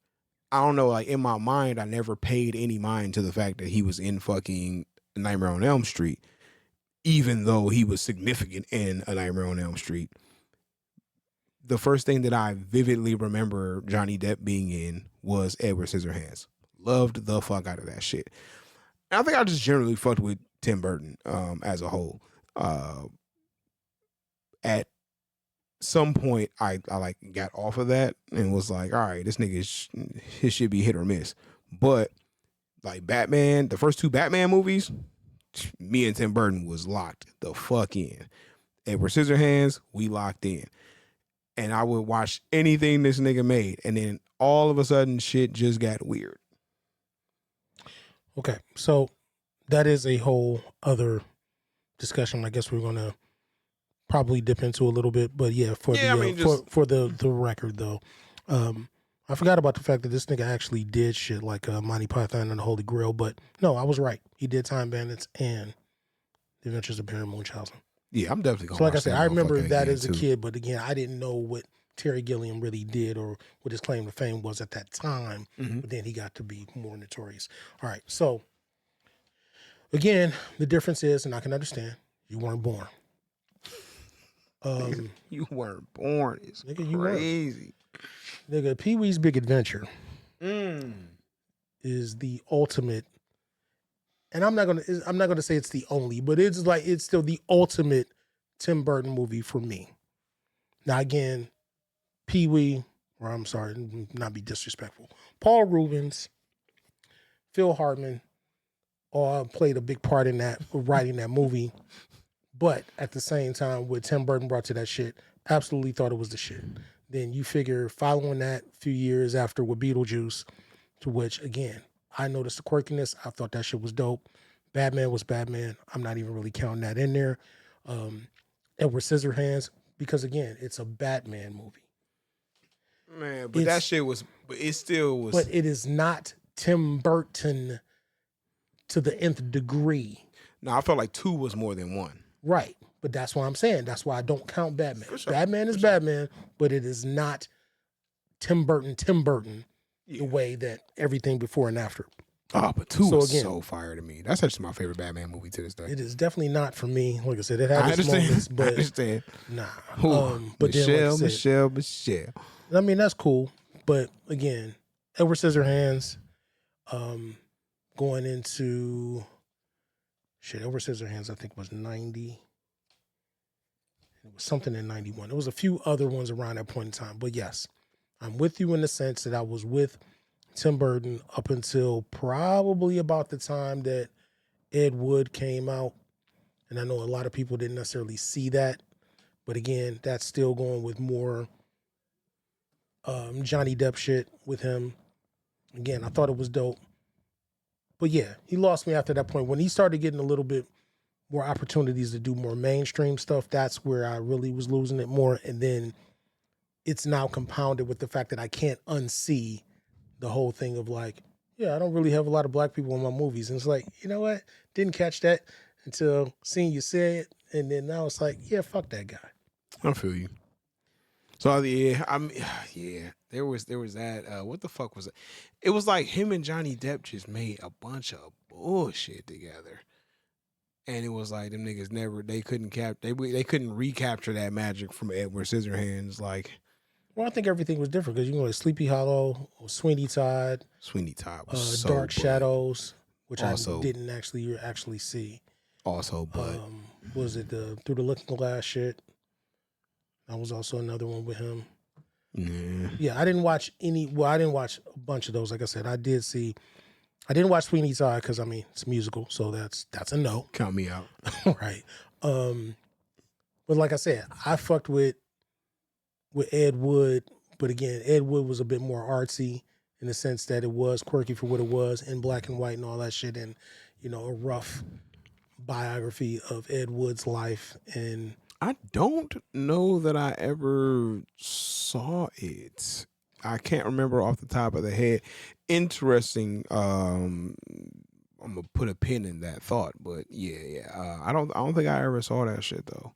I don't know, like in my mind, I never paid any mind to the fact that he was in fucking Nightmare on Elm Street, even though he was significant in A Nightmare on Elm Street. The first thing that I vividly remember Johnny Depp being in was Edward Scissorhands. Loved the fuck out of that shit. And I think I just generally fucked with Tim Burton as a whole. At some point, I like got off of that and was like, all right, this nigga, his shit be hit or miss. But like Batman, the first two Batman movies, me and Tim Burton was locked the fuck in. Edward Scissorhands, we locked in. And I would watch anything this nigga made. And then all of a sudden, shit just got weird. Okay, so that is a whole other discussion. I guess we're going to probably dip into a little bit. But yeah, for the record, though, I forgot about the fact that this nigga actually did shit like Monty Python and the Holy Grail. But no, I was right. He did Time Bandits and The Adventures of Baron Munchausen. Yeah, I'm definitely going to So like I said, I remember that as a too. kid, but again, I didn't know what Terry Gilliam really did or what his claim to fame was at that time. Mm-hmm. But then he got to be more notorious. All right, so again, the difference is, and I can understand, you weren't born. You weren't born. It's nigga, you crazy. Nigga, Pee-wee's Big Adventure is the ultimate. And I'm not gonna say it's the only, but it's still the ultimate Tim Burton movie for me. Now again, Pee-wee, or I'm sorry, not be disrespectful. Paul Reubens, Phil Hartman, all played a big part in that, writing that movie. But at the same time, what Tim Burton brought to that shit, absolutely thought it was the shit. Then you figure following that a few years after with BeetleJuice, to which again, I noticed the quirkiness. I thought that shit was dope. Batman was Batman. I'm not even really counting that in there. Edward Scissorhands, because again, it's a Batman movie. Man, but that shit was, but it still was. But it is not Tim Burton to the nth degree. No, I felt like 2 was more than 1. Right. But that's what I'm saying. That's why I don't count Batman. Sure. Batman is Batman, but it is not Tim Burton, the way that everything before and after. Oh, but 2 was so fire to me. That's actually my favorite Batman movie to this day. It is definitely not for me. Like I said, it had its moments, but I understand. Nah. Michelle, But then, like Michelle. I mean, that's cool. But again, Edward Scissorhands, going into Edward Scissorhands, I think was 90. It was something in 91. There was a few other ones around that point in time. But yes, I'm with you in the sense that I was with Tim Burton up until probably about the time that Ed Wood came out. And I know a lot of people didn't necessarily see that. But again, that's still going with more Johnny Depp shit with him. Again, I thought it was dope. But yeah, he lost me after that point. When he started getting a little bit more opportunities to do more mainstream stuff, that's where I really was losing it more. And then it's now compounded with the fact that I can't unsee the whole thing of like, yeah, I don't really have a lot of black people in my movies. And it's like, you know what? Didn't catch that until seeing you say it. And then now it's like, yeah, fuck that guy. I feel you. So yeah, yeah. There was that. What the fuck was it? It was like him and Johnny Depp just made a bunch of bullshit together, and it was like them niggas they couldn't recapture that magic from Edward Scissorhands. Like, well, I think everything was different because you can go to Sleepy Hollow, or Sweeney Todd, was so Dark good. Shadows, which Also- I didn't actually see. Also, but Was it the Through the Looking Glass shit? That was also another one with him. Yeah, I didn't watch any. Well, I didn't watch a bunch of those. Like I said, I didn't watch Sweeney Todd because I mean it's musical, so that's a no. Count me out. Right. But like I said, I fucked with Ed Wood, but again, Ed Wood was a bit more artsy in the sense that it was quirky for what it was, in black and white and all that shit, and a rough biography of Ed Wood's life. And I don't know that I ever saw it. I can't remember off the top of the head. Interesting. I'm gonna put a pin in that thought, but yeah. I don't think I ever saw that shit though.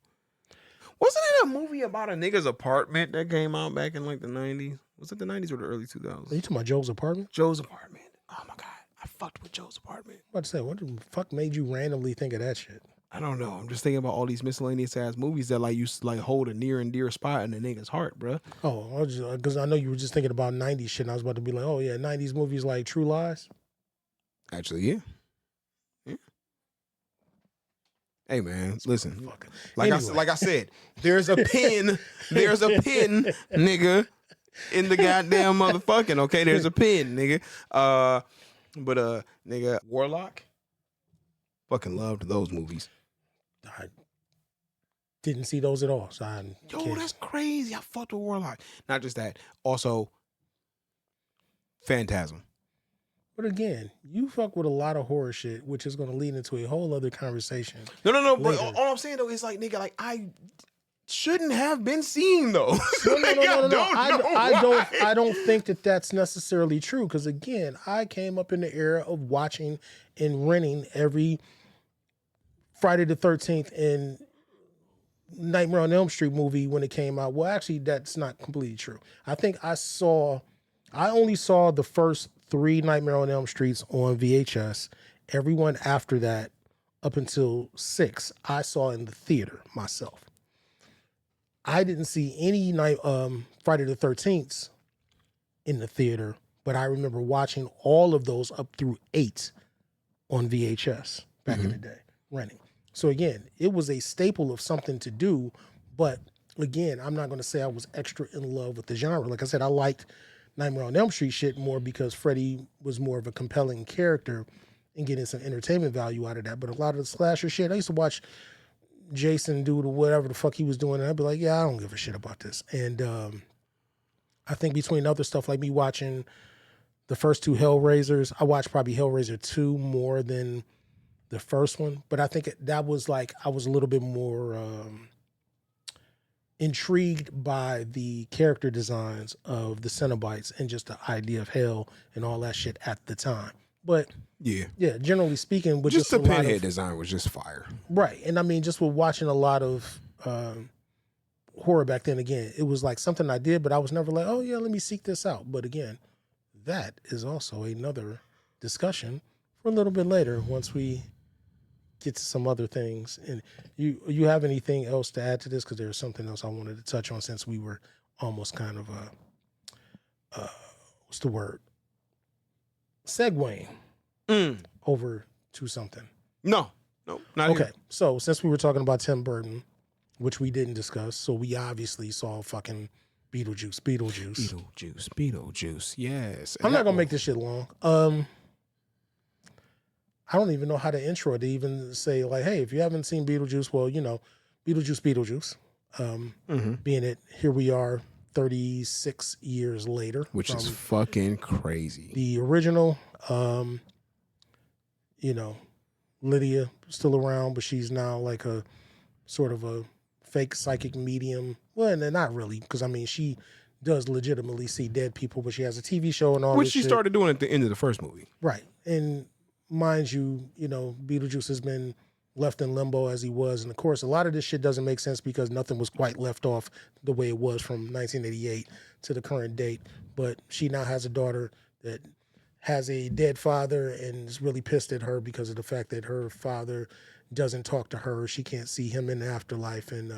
Wasn't it a movie about a nigga's apartment that came out back in like the 90s? Was it the 90s or the early 2000s? Are you talking about Joe's Apartment? Joe's Apartment. Oh my god, I fucked with Joe's Apartment. What to say? What the fuck made you randomly think of that shit? I don't know. I'm just thinking about all these miscellaneous ass movies that like used to like hold a near and dear spot in a nigga's heart, bro. Oh, because I know you were just thinking about 90s shit, and I was about to be like, oh yeah, 90s movies like True Lies. Actually, yeah. Hey man, listen. Like I said, there's a pin, nigga, in the goddamn motherfucking. Okay, there's a pin, nigga. But nigga, Warlock. Fucking loved those movies. I didn't see those at all. So that's crazy. I fucked with Warlock. Not just that, also Phantasm. But again, you fuck with a lot of horror shit, which is going to lead into a whole other conversation. No. But all I'm saying though is like, nigga, like I shouldn't have been seeing those. No. I don't think that that's necessarily true. Because again, I came up in the era of watching and renting every Friday the 13th and Nightmare on Elm Street movie when it came out. Well, actually, that's not completely true. I think I only saw the first 3 Nightmare on Elm Streets on VHS. Everyone after that, up until 6, I saw in the theater myself. I didn't see any Friday the 13th in the theater, but I remember watching all of those up through 8 on VHS back in the day, renting. So again, it was a staple of something to do, but again, I'm not going to say I was extra in love with the genre. Like I said, I liked Nightmare on Elm Street shit more because Freddy was more of a compelling character and getting some entertainment value out of that. But a lot of the slasher shit, I used to watch Jason do whatever the fuck he was doing, and I'd be like, yeah, I don't give a shit about this. And I think between other stuff, like me watching the first 2 Hellraisers, I watched probably Hellraiser 2 more than the first one. But I think that was like, I was a little bit more intrigued by the character designs of the Cenobites and just the idea of hell and all that shit at the time. But yeah, generally speaking, with just the pinhead design was just fire, right? And I mean, just with watching a lot of horror back then, again, it was like something I did, but I was never like, oh yeah, let me seek this out. But again, that is also another discussion for a little bit later once we get to some other things. And you have anything else to add to this? Because there's something else I wanted to touch on since we were almost kind of what's the word? Segueing over to something. No, not okay. Here. So since we were talking about Tim Burton, which we didn't discuss, so we obviously saw fucking BeetleJuice. Yes. I'm not gonna make this shit long. I don't even know how to intro it to even say like, hey, if you haven't seen BeetleJuice, well, BeetleJuice. Being it, here we are 36 years later. Which is fucking crazy. The original, Lydia still around, but she's now like a sort of a fake psychic medium. Well, and not really, because I mean, she does legitimately see dead people, but she has a TV show and all Which this she shit. started doing at the end of the first movie. Right. And mind you, BeetleJuice has been left in limbo as he was. And of course, a lot of this shit doesn't make sense because nothing was quite left off the way it was from 1988 to the current date. But she now has a daughter that has a dead father and is really pissed at her because of the fact that her father doesn't talk to her. She can't see him in the afterlife. And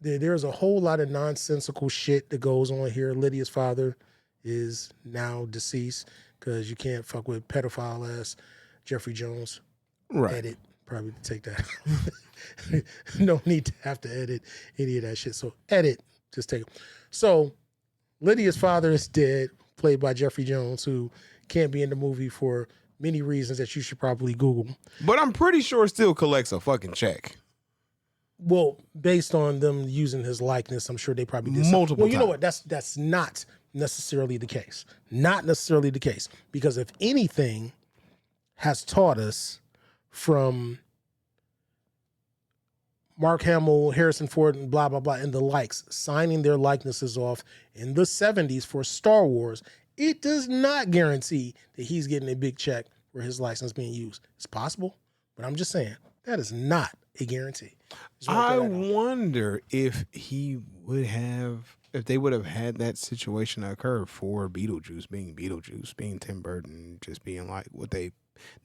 there's a whole lot of nonsensical shit that goes on here. Lydia's father is now deceased because you can't fuck with pedophile ass Jeffrey Jones. Right. Edit. Probably take that. No need to have to edit any of that shit. So edit. Just take it. So Lydia's father is dead, played by Jeffrey Jones, who can't be in the movie for many reasons that you should probably Google. But I'm pretty sure it still collects a fucking check. Well, based on them using his likeness, I'm sure they probably did Multiple Well, you know times. what? That's not necessarily the case. Not necessarily the case. Because if anything has taught us from Mark Hamill, Harrison Ford, and blah, blah, blah, and the likes, signing their likenesses off in the 70s for Star Wars, it does not guarantee that he's getting a big check for his license being used. It's possible, but I'm just saying, that is not a guarantee. I wonder if he would have, if they would have had that situation occur for Beetlejuice, being Tim Burton, just being like what they,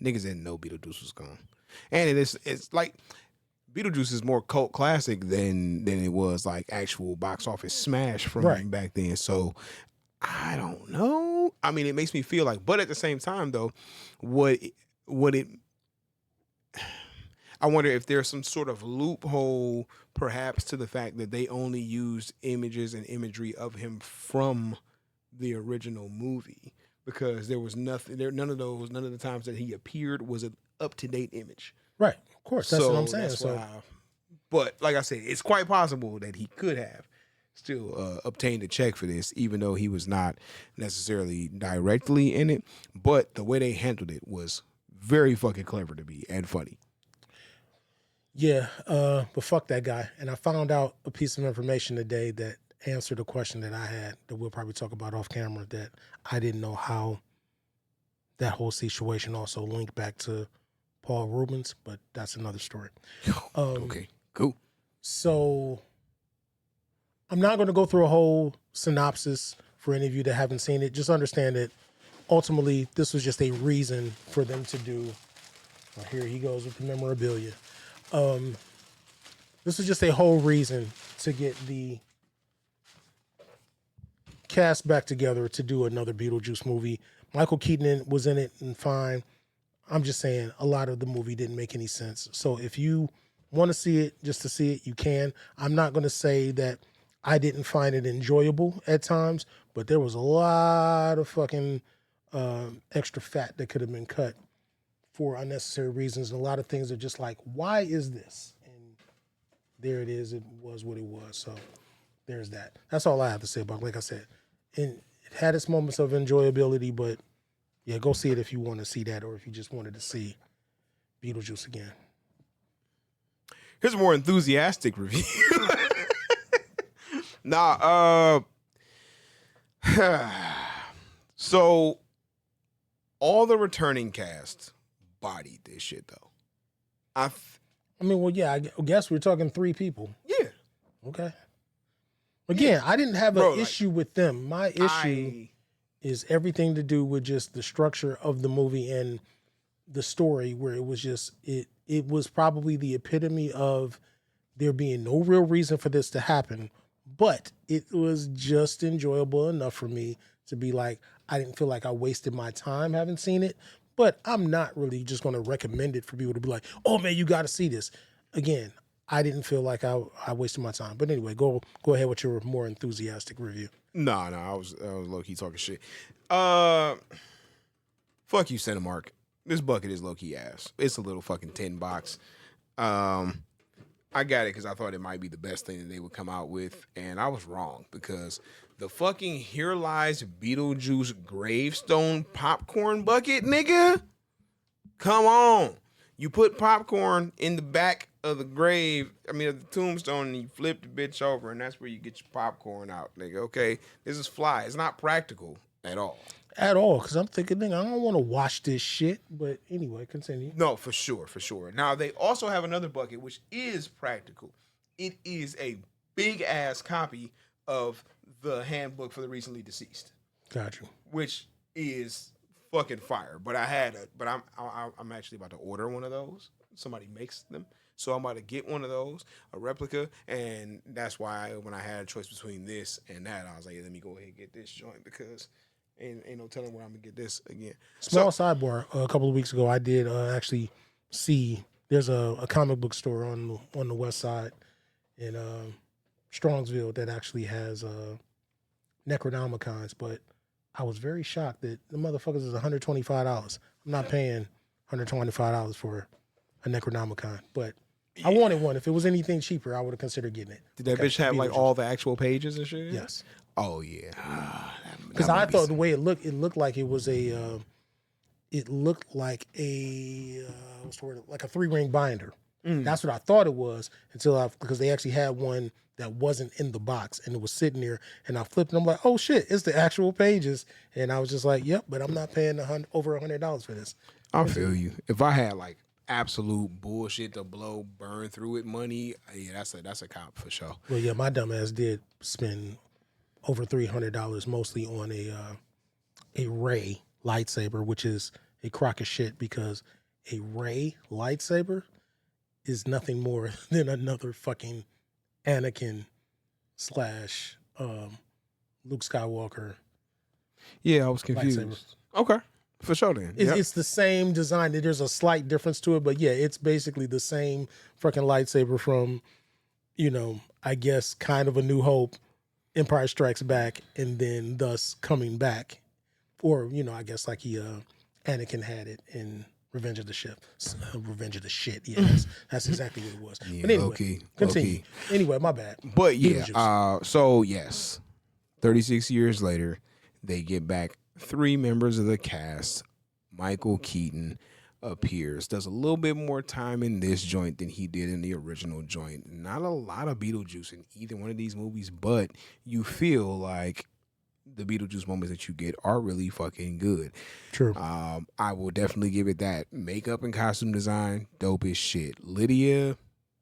niggas didn't know Beetlejuice was gone. And it's like, Beetlejuice is more cult classic than it was like actual box office smash from back then. So I don't know. I mean, it makes me feel like, but at the same time though, I wonder if there's some sort of loophole perhaps to the fact that they only used images and imagery of him from the original movie, because there was nothing there. None of the times that he appeared was an up-to-date image. Right. Of course. That's what I'm saying. But like I said, it's quite possible that he could have still obtained a check for this, even though he was not necessarily directly in it. But the way they handled it was very fucking clever to be and funny. Yeah, but fuck that guy. And I found out a piece of information today that answered a question that I had that we'll probably talk about off camera, that I didn't know how that whole situation also linked back to Paul Rubens, but that's another story. Okay, cool. So I'm not going to go through a whole synopsis for any of you that haven't seen it. Just understand that ultimately this was just a reason for them to do. Well, here he goes with the memorabilia. This was just a whole reason to get the cast back together to do another Beetlejuice movie. Michael Keaton was in it and fine. I'm just saying a lot of the movie didn't make any sense. So if you want to see it just to see it, you can. I'm not going to say that I didn't find it enjoyable at times, but there was a lot of fucking extra fat that could have been cut for unnecessary reasons. And a lot of things are just like, why is this? And there it is. It was what it was. So there's that. That's all I have to say about it. Like I said, and it had its moments of enjoyability, but yeah, go see it if you want to see that, or if you just wanted to see Beetlejuice again. Here's a more enthusiastic review. So all the returning cast bodied this shit though. I mean, well, yeah, I guess we're talking 3 people. Yeah. Okay. Again, I didn't have an issue with them. My issue is everything to do with just the structure of the movie and the story, where it was just, it was probably the epitome of there being no real reason for this to happen, but it was just enjoyable enough for me to be like, I didn't feel like I wasted my time having seen it, but I'm not really just going to recommend it for people to be like, oh man, you got to see this. Again, I didn't feel like I wasted my time. But anyway, go ahead with your more enthusiastic review. No, I was low-key talking shit. Fuck you, Cinemark. This bucket is low-key ass. It's a little fucking tin box. I got it because I thought it might be the best thing that they would come out with, and I was wrong, because the fucking Here Lies Beetlejuice gravestone popcorn bucket, nigga? Come on. You put popcorn in the back of the grave, of the tombstone, and you flip the bitch over, and that's where you get your popcorn out, nigga. Okay, this is fly. It's not practical at all. At all, because I'm thinking, nigga, I don't want to watch this shit. But anyway, continue. No, for sure, for sure. Now, they also have another bucket, which is practical. It is a big-ass copy of the Handbook for the Recently Deceased. Got you. Which is fucking fire. But I'm actually about to order one of those. Somebody makes them. So I'm about to get one of those, a replica, and that's why when I had a choice between this and that, I was like, let me go ahead and get this joint because ain't no telling where I'm gonna get this again. Small sidebar. A couple of weeks ago, I did actually see there's a comic book store on the west side in Strongsville that actually has Necronomicons, but I was very shocked that the motherfuckers is $125. I'm not paying $125 for a Necronomicon, but I wanted one. If it was anything cheaper, I would have considered getting it. Did that bitch have like all the actual pages and shit? Yes. Oh yeah. Because I thought the way it looked like it was a, what's the word? Like a 3-ring binder. That's what I thought it was because they actually had one that wasn't in the box and it was sitting there, and I flipped and I'm like, oh shit, it's the actual pages, and I was just like, yep, but I'm not paying over $100 for this. I feel you. If I had like absolute bullshit to burn through it money, yeah, that's a cop for sure. Well, yeah, my dumb ass did spend over $300 mostly on a Ray lightsaber, which is a crock of shit because a Ray lightsaber is nothing more than another fucking Anakin / Luke Skywalker. Yeah, I was confused. Lightsaber. Okay, for sure then. It's the same design. There's a slight difference to it, but yeah, it's basically the same fucking lightsaber from, I guess kind of A New Hope, Empire Strikes Back, and then thus coming back. Or, I guess like Anakin had it in Revenge of the Shit. Yes, that's exactly what it was. Yeah, but anyway, low-key, continue. low-key. Anyway, my bad. But yeah, so yes, 36 years later, they get back 3 members of the cast. Michael Keaton appears, does a little bit more time in this joint than he did in the original joint. Not a lot of BeetleJuice in either one of these movies, but you feel like the BeetleJuice moments that you get are really fucking good. True. I will definitely give it that. Makeup and costume design, dope as shit. Lydia,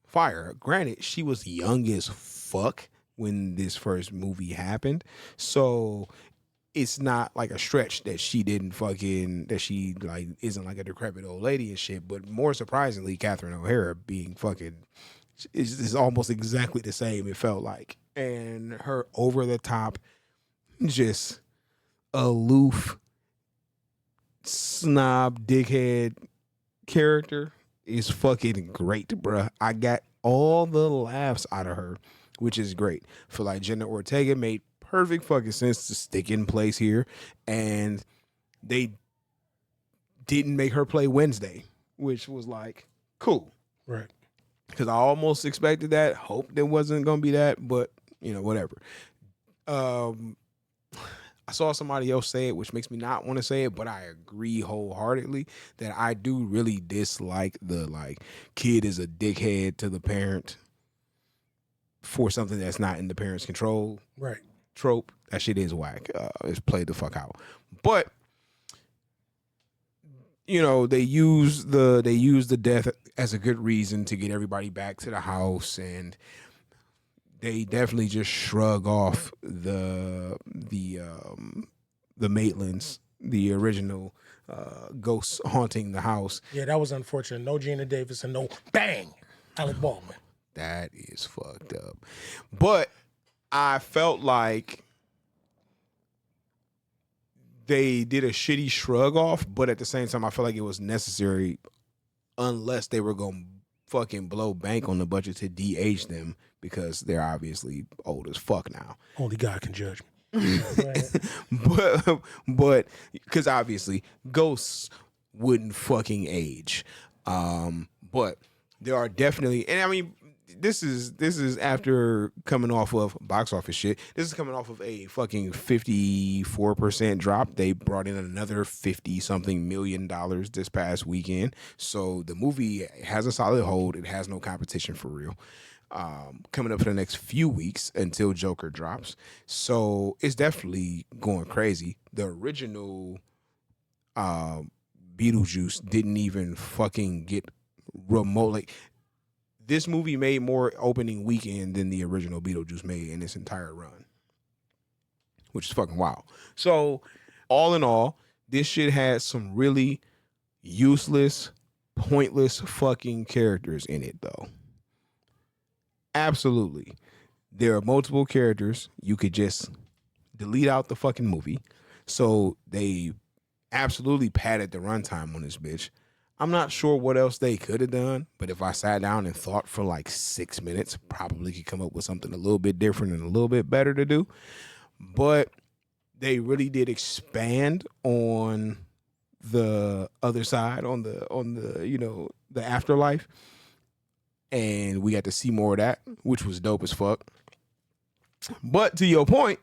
fire. Granted, she was young as fuck when this first movie happened, so it's not like a stretch that she isn't like a decrepit old lady and shit. But more surprisingly, Catherine O'Hara being fucking is almost exactly the same. It felt like, and her over the top, just aloof, snob, dickhead character is fucking great, bruh. I got all the laughs out of her, which is great. Feel like Jenna Ortega made perfect fucking sense to stick in place here, and they didn't make her play Wednesday, which was like cool, right? Because I almost expected that, hoped there wasn't gonna be that, but whatever. I saw somebody else say it, which makes me not want to say it, but I agree wholeheartedly that I do really dislike the kid is a dickhead to the parent for something that's not in the parent's control. Right. Trope. That shit is whack. It's played the fuck out. But they use the death as a good reason to get everybody back to the house, and they definitely just shrug off the Maitlands, the original ghosts haunting the house. Yeah, that was unfortunate. No Gina Davis and no bang, Alec Baldwin. That is fucked up. But I felt like they did a shitty shrug off, but at the same time, I felt like it was necessary unless they were going to fucking blow bank on the budget to de-age them because they're obviously old as fuck now. Only God can judge me. but because obviously ghosts wouldn't fucking age. But there are definitely, and I mean, this is after coming off of box office shit. This is coming off of a fucking 54% drop. They brought in another 50 something $million this past weekend. So the movie has a solid hold. It has no competition for real. Coming up for the next few weeks until Joker drops. So it's definitely going crazy. The original BeetleJuice didn't even fucking get remotely. This movie made more opening weekend than the original BeetleJuice made in its entire run, which is fucking wild. So, all in all, this shit had some really useless, pointless fucking characters in it, though. Absolutely. There are multiple characters. You could just delete out the fucking movie. So, they absolutely padded the runtime on this bitch. I'm not sure what else they could have done, but if I sat down and thought for like 6 minutes, probably could come up with something a little bit different and a little bit better to do. But they really did expand on the other side, on the you know, the afterlife, and we got to see more of that, which was dope as fuck. But to your point,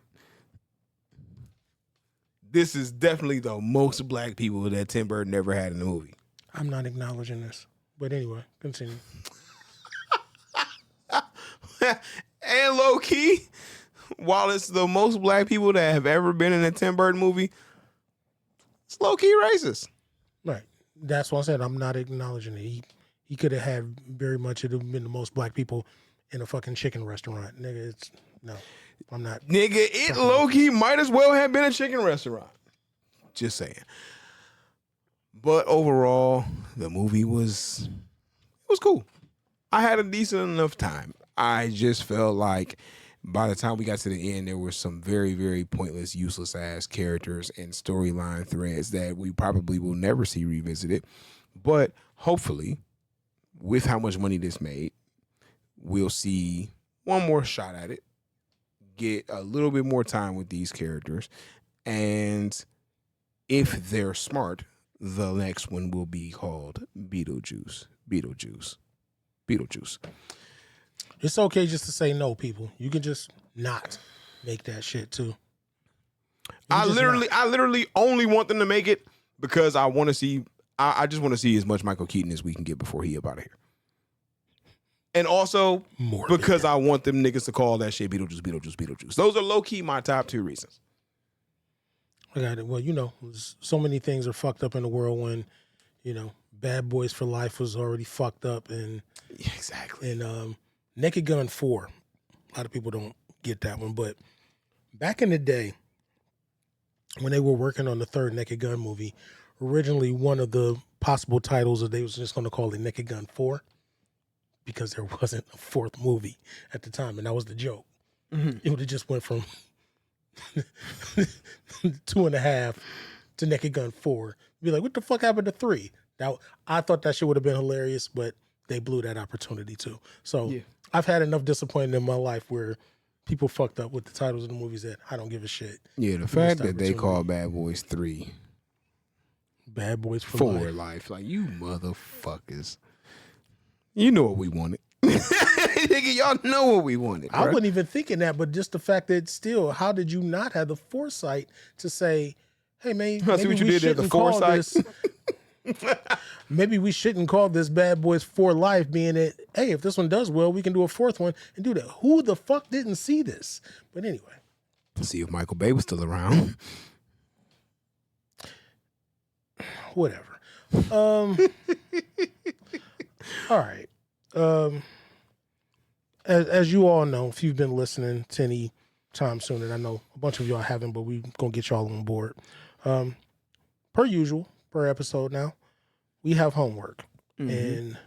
this is definitely the most black people that Tim Burton ever had in the movie. I'm not acknowledging this. But anyway, continue. And low key, while it's the most black people that have ever been in a Tim Burton movie, it's low key racist. Right. That's why I said I'm not acknowledging it. He could have had very much it have been the most black people in a fucking chicken restaurant. Nigga, it's no. I'm not. Nigga, it low key might as well have been a chicken restaurant. Just saying. But overall, the movie was cool. I had a decent enough time. I just felt like by the time we got to the end, there were some very, very pointless, useless ass characters and storyline threads that we probably will never see revisited. But hopefully, with how much money this made, we'll see one more shot at it, get a little bit more time with these characters, and if they're smart, the next one will be called BeetleJuice. It's okay just to say no, people. You can just not make that shit too. I literally only want them to make it because I want to see. I just want to see as much Michael Keaton as we can get before he up out of here. And also because I want them niggas to call that shit BeetleJuice. Those are low key my top two reasons. I got it. Well, you know, so many things are fucked up in the world when, you know, Bad Boys for Life was already fucked up, and exactly. And Naked Gun 4. A lot of people don't get that one, but back in the day when they were working on the third Naked Gun movie, originally one of the possible titles that they was just going to call it Naked Gun 4 because there wasn't a fourth movie at the time, and that was the joke. Mm-hmm. It would have just went from 2.5 to Naked Gun 4. Be like, what the fuck happened to 3? Now, I thought that shit would have been hilarious, but they blew that opportunity too. So yeah. I've had enough disappointment in my life where people fucked up with the titles of the movies that I don't give a shit. Yeah, the fact that they call Bad Boys 3 Bad Boys for life. Like, you motherfuckers. You know what we wanted. Nigga, y'all know what we wanted. I wasn't even thinking that, but just the fact that still, how did you not have the foresight to say, hey, man, maybe see what you did there, the foresight. Maybe we shouldn't call this Bad Boys for Life, being that, hey, if this one does well, we can do a fourth one and do that. Who the fuck didn't see this? But anyway. See if Michael Bay was still around. Whatever. All right. As you all know, if you've been listening to any time soon, and I know a bunch of y'all haven't, but we're going to get y'all on board. Per usual, per episode now, we have homework. Mm-hmm. And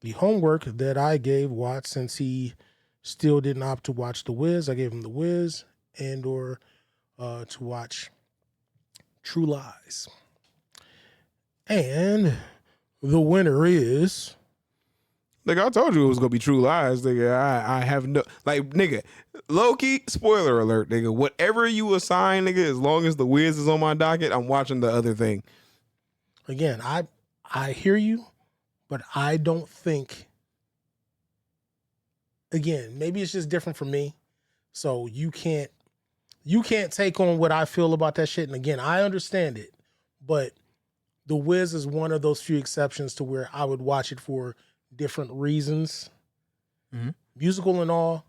the homework that I gave Watt, since he still didn't opt to watch The Wiz, I gave him The Wiz and or to watch True Lies. And the winner is... Like, I told you it was going to be True Lies, nigga. I have no... Like, nigga, low-key, spoiler alert, nigga. Whatever you assign, nigga, as long as The Wiz is on my docket, I'm watching the other thing. Again, I hear you, but I don't think again, maybe it's just different for me. So you can't take on what I feel about that shit. And again, I understand it, but The Wiz is one of those few exceptions to where I would watch it for different reasons, musical and all.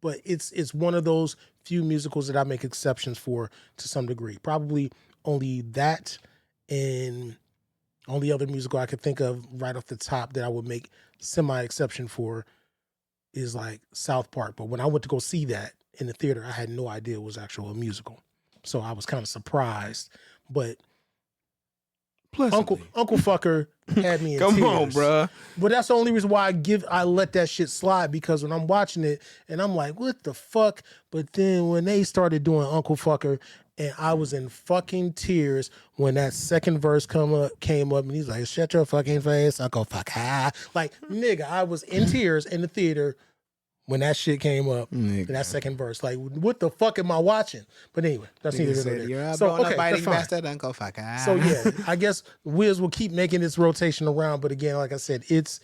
But it's one of those few musicals that I make exceptions for to some degree. Probably only that, and only other musical I could think of right off the top that I would make semi-exception for is like South Park. But when I went to go see that in the theater, I had no idea it was actually a musical. So I was kind of surprised. But Uncle Fucker had me in Come tears. on, bruh. But that's the only reason why I let that shit slide, because when I'm watching it and I'm like, what the fuck? But then when they started doing Uncle Fucker, and I was in fucking tears when that second verse came up and he's like, shut your fucking face, Uncle Fucker. Like, nigga, I was in tears in the theater when that shit came up in that second verse. Like, what the fuck am I watching? But anyway, that's neither here nor there. So, okay, that's fine. Uncle Fucker. So yeah, I guess Wiz will keep making its rotation around. But again, like I said, it's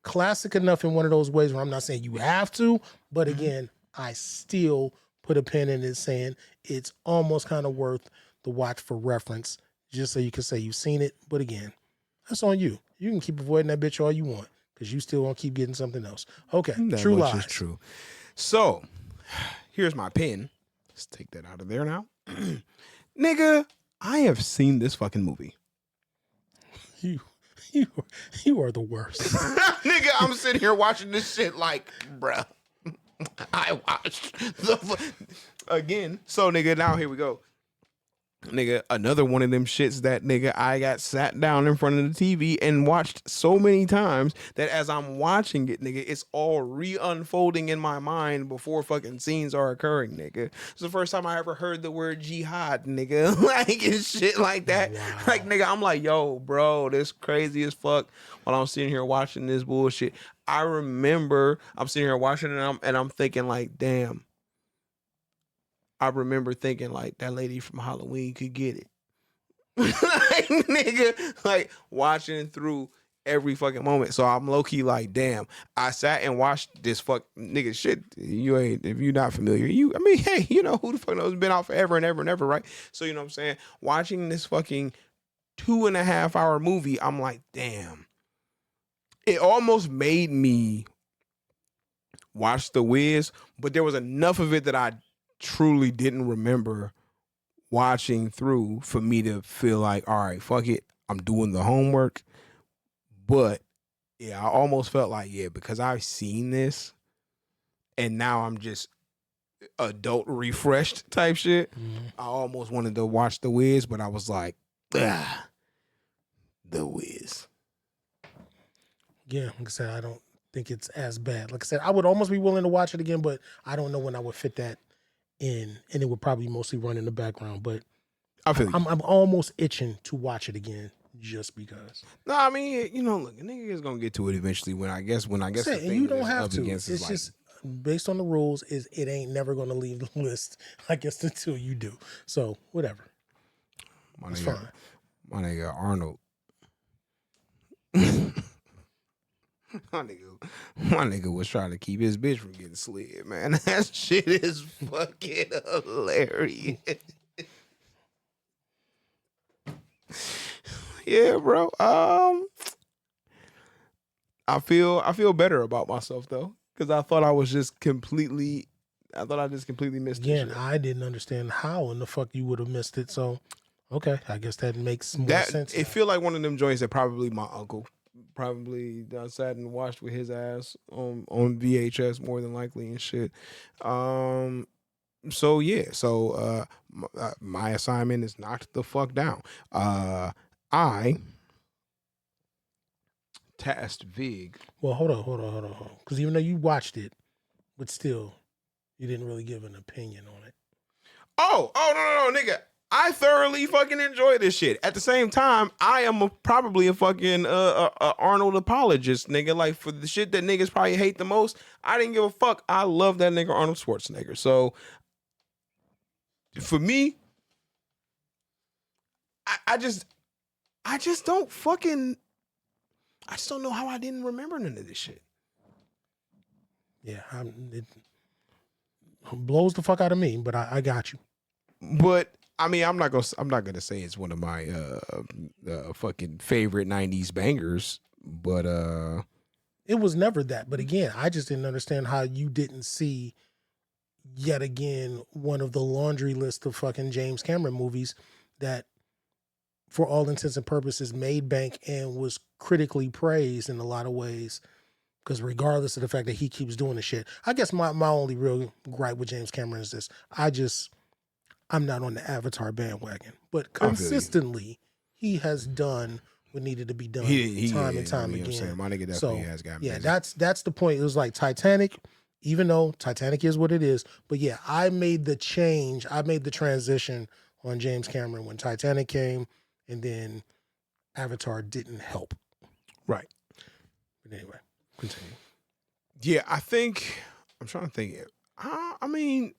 classic enough in one of those ways where I'm not saying you have to, but again, I still put a pin in it saying it's almost kind of worth the watch for reference, just so you can say you've seen it. But again, that's on you. You can keep avoiding that bitch all you want, because you still want to keep getting something else. Okay, That True much Lies. is true. So, here's my pen. Let's take that out of there now. Nigga, I have seen this fucking movie. You are the worst. Nigga, I'm sitting here watching this shit like, bruh, I watched again. So, nigga, now here we go. Nigga, another one of them shits that, nigga, I got sat down in front of the TV and watched so many times that as I'm watching it, nigga, it's all re-unfolding in my mind before fucking scenes are occurring, nigga. It's the first time I ever heard the word jihad, nigga. Like, and shit like that. Wow. Like, nigga, I'm like, yo, bro, this crazy as fuck while I'm sitting here watching this bullshit. I remember I'm sitting here watching it and I'm thinking like, damn. I remember thinking like that lady from Halloween could get it. Like, nigga, like watching through every fucking moment. So I'm low key like, damn, I sat and watched this nigga shit. You ain't, if you're not familiar, I mean, hey, you know who the fuck knows, it's been out forever and ever and ever, right? So you know what I'm saying? Watching this fucking 2.5 hour movie, I'm like, damn. It almost made me watch The Wiz, but there was enough of it that I truly didn't remember watching through for me to feel like, all right, fuck it, I'm doing the homework. But yeah, I almost felt like, yeah, because I've seen this and now I'm just adult refreshed type shit. I almost wanted to watch The Wiz, but I was like, The Wiz. Yeah, like I said, I don't think it's as bad. Like I said, I would almost be willing to watch it again, but I don't know when I would fit that in, and it would probably mostly run in the background. But I feel I'm almost itching to watch it again just because. No, I mean, you know, look, a nigga is gonna get to it eventually. When I guess the And thing you that don't it's have up to. against It's is just based on the rules. Is it ain't never going to leave the list, I guess, until you do. So whatever. It's fine. My nigga Arnold. My nigga was trying to keep his bitch from getting slid, man. That shit is fucking hilarious. Yeah, bro. I feel better about myself though, because I thought I just completely missed it. Again, I didn't understand how in the fuck you would have missed it. So, okay, I guess that makes more sense. It feel like one of them joints that probably my uncle probably done sat and watched with his ass on VHS more than likely and shit. So yeah, my assignment is knocked the fuck down. I tasked Vig. Well, hold on. Because even though you watched it, but still, you didn't really give an opinion on it. Oh, no, nigga. I thoroughly fucking enjoy this shit. At the same time, I am probably a fucking Arnold apologist, nigga. Like, for the shit that niggas probably hate the most, I didn't give a fuck. I love that nigga Arnold Schwarzenegger. So, for me, I just don't fucking, I just don't know how I didn't remember none of this shit. Yeah, it blows the fuck out of me, but I got you. But I mean, I'm not gonna say it's one of my fucking favorite '90s bangers, but It was never that. But again, I just didn't understand how you didn't see yet again one of the laundry list of fucking James Cameron movies that, for all intents and purposes, made bank and was critically praised in a lot of ways. Because regardless of the fact that he keeps doing the shit, I guess my only real gripe with James Cameron is this: I'm not on the Avatar bandwagon, but I feel you. consistently he has done what needed to be done time and time again. My nigga definitely has got yeah, busy. that's the point. It was like Titanic, even though Titanic is what it is, but yeah, I made the change. I made the transition on James Cameron when Titanic came, and then Avatar didn't help. Right. But anyway, continue. Yeah, I think I'm trying to think. I mean,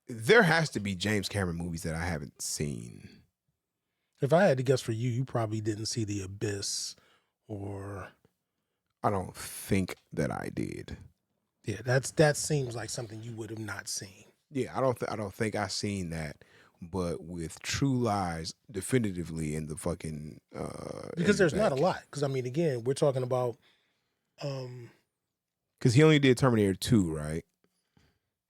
there has to be James Cameron movies that I haven't seen. If I had to guess for you, you probably didn't see The Abyss, or I don't think that I did. yeah, that seems like something you would have not seen. Yeah, I don't think I seen that. But with True Lies, definitively in the fucking Because there's not a lot. Because I mean, again, we're talking about because he only did Terminator 2, right?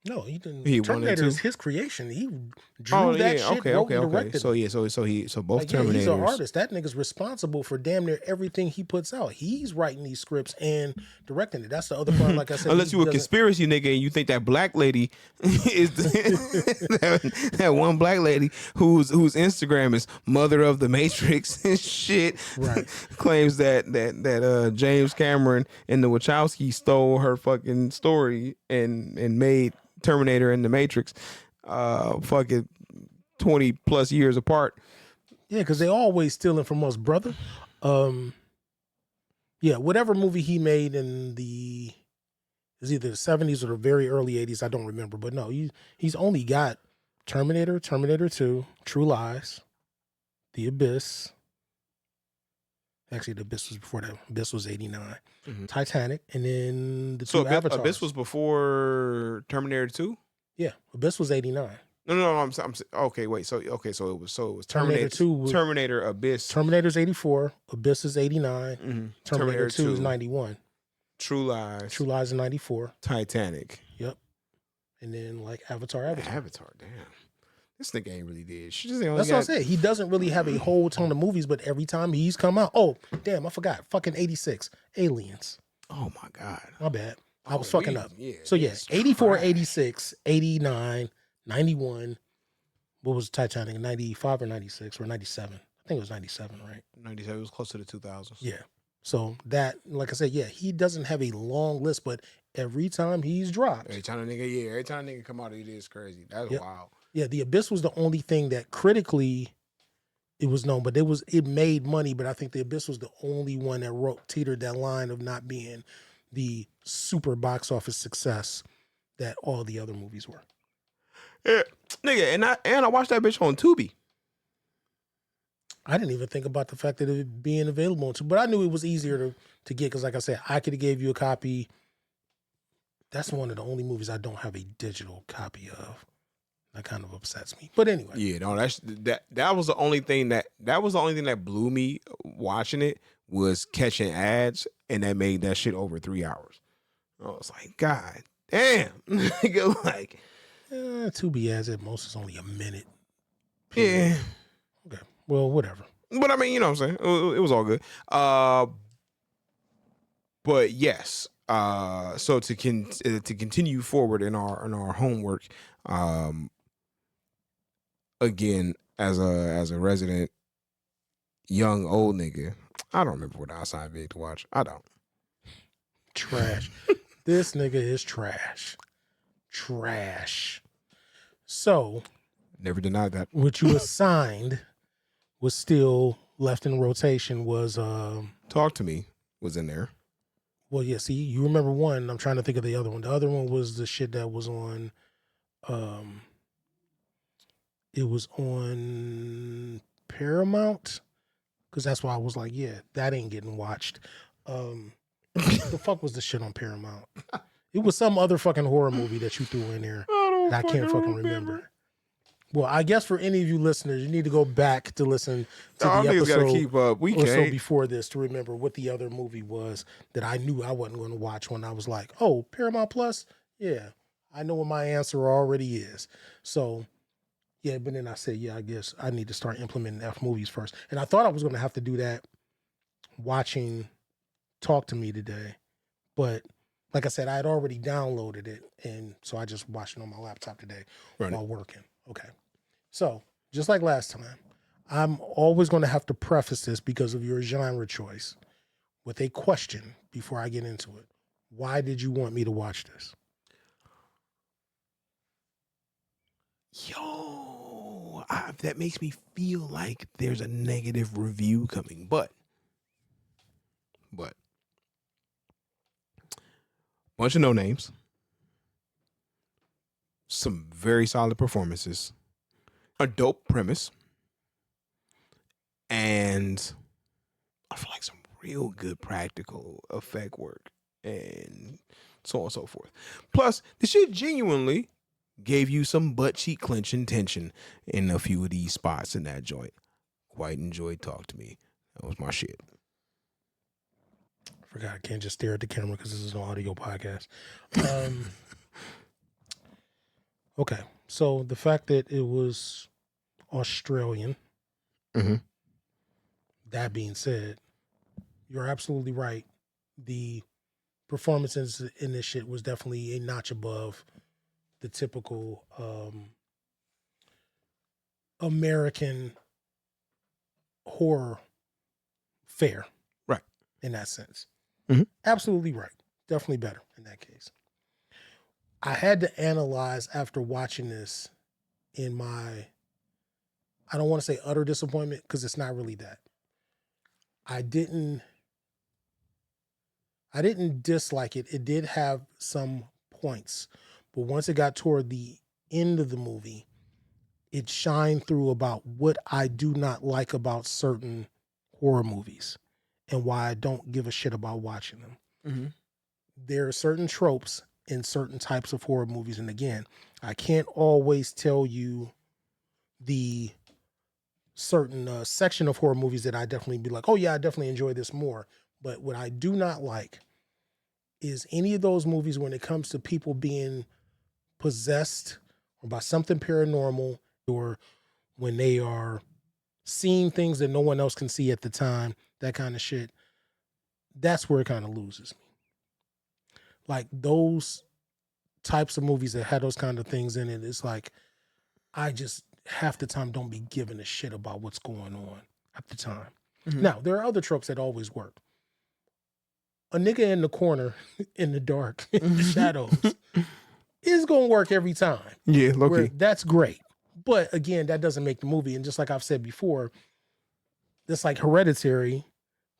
no, he didn't. He Terminator is his creation. He drew that shit, wrote and directed. So yeah, so both like, Terminators. He's an artist. That nigga's responsible for damn near everything he puts out. He's writing these scripts and directing it. That's the other part. Like I said, unless you a conspiracy nigga and you think that black lady is that one black lady whose Instagram is mother of the Matrix and shit, right? Claims that James Cameron and the Wachowski stole her fucking story and made Terminator and the Matrix fucking 20 plus years apart. Yeah, because they always stealing from us, brother. Yeah, whatever movie he made in is either the 70s or the very early 80s, I don't remember. But no, he's only got Terminator, Terminator 2, True Lies, The Abyss. Actually, The Abyss was before that. Abyss was 89. Mm-hmm. Titanic, and then the two Avatars. Abyss was before Terminator 2? Yeah, Abyss was 89. No. I'm okay. Wait. So it was Terminator 2, Terminator Abyss. Terminator's 84. Abyss is 89. Mm-hmm. Terminator 2 is 91. True Lies. True Lies is 94. Titanic. Yep. And then like Avatar. Avatar. Damn. This nigga ain't really did. That's what I said. He doesn't really have a whole ton of movies, but every time he's come out, oh damn, I forgot. Fucking 86. Aliens. Oh my God. My bad. I was fucking up. Yeah, so yeah, 84, 86, 89, 91. What was Titanic? 95 or 96 or 97? I think it was 97, right? 97. It was close to the 2000s. Yeah. So that, like I said, yeah, he doesn't have a long list, but every time he's dropped. Every time a nigga come out, it is crazy. That's wild. Yeah, The Abyss was the only thing that critically it was known, but it made money. But I think The Abyss was the only one that teetered that line of not being the super box office success that all the other movies were. Yeah, nigga, and I watched that bitch on Tubi. I didn't even think about the fact that it being available on Tubi, but I knew it was easier to get because, like I said, I could have gave you a copy. That's one of the only movies I don't have a digital copy of. That kind of upsets me. But anyway. Yeah, no, that was the only thing that blew me watching it was catching ads, and that made that shit over 3 hours. I was like, God damn. Like Tubi ads at most is only a minute. Yeah. Okay. Well, whatever. But I mean, you know what I'm saying? It was all good. But yes. So to continue forward in our homework, again, as a resident young old nigga, I don't remember what outside big to watch. I don't. Trash. This nigga is trash. Trash. So never denied that. What you assigned was still left in rotation was Talk to Me was in there. Well, yeah, see, you remember one. I'm trying to think of the other one. The other one was the shit that was on it was on Paramount, because that's why I was like, yeah, that ain't getting watched. The fuck was the shit on Paramount? It was some other fucking horror movie that you threw in there that I can't fucking remember. Well, I guess for any of you listeners, you need to go back to listen to the niggas gotta episode keep up. We or so can't. before this to remember what the other movie was that I knew I wasn't going to watch when I was like, oh, Paramount Plus? Yeah, I know what my answer already is. So, yeah, but then I said, yeah, I guess I need to start implementing F movies first. And I thought I was going to have to do that watching Talk to Me today. But like I said, I had already downloaded it. And so I just watched it on my laptop today while working. Okay. So just like last time, I'm always going to have to preface this because of your genre choice with a question before I get into it. Why did you want me to watch this? Yo, that makes me feel like there's a negative review coming, but bunch of no names, some very solid performances, a dope premise, and I feel like some real good practical effect work and so on and so forth. Plus, the shit genuinely gave you some butt cheek clenching tension in a few of these spots in that joint. Quite enjoyed Talk to Me. That was my shit. I forgot I can't just stare at the camera because this is an audio podcast. Okay, so the fact that it was Australian, that being said, you're absolutely right. The performances in this shit was definitely a notch above the typical American horror fare. Right. In that sense. Mm-hmm. Absolutely right. Definitely better in that case. I had to analyze after watching this in my, I don't want to say utter disappointment because it's not really that. I didn't dislike it. It did have some points, but once it got toward the end of the movie, it shined through about what I do not like about certain horror movies and why I don't give a shit about watching them. Mm-hmm. There are certain tropes in certain types of horror movies. And again, I can't always tell you the certain section of horror movies that I definitely be like, oh yeah, I definitely enjoy this more. But what I do not like is any of those movies when it comes to people being possessed or by something paranormal, or when they are seeing things that no one else can see at the time, that kind of shit. That's where it kind of loses me. Like those types of movies that had those kind of things in it, it's like, I just half the time don't be giving a shit about what's going on at the time. Mm-hmm. Now, there are other tropes that always work. A nigga in the corner, in the dark, in the shadows, is going to work every time. Yeah, low-key. That's great. But again, that doesn't make the movie. And just like I've said before, it's like Hereditary,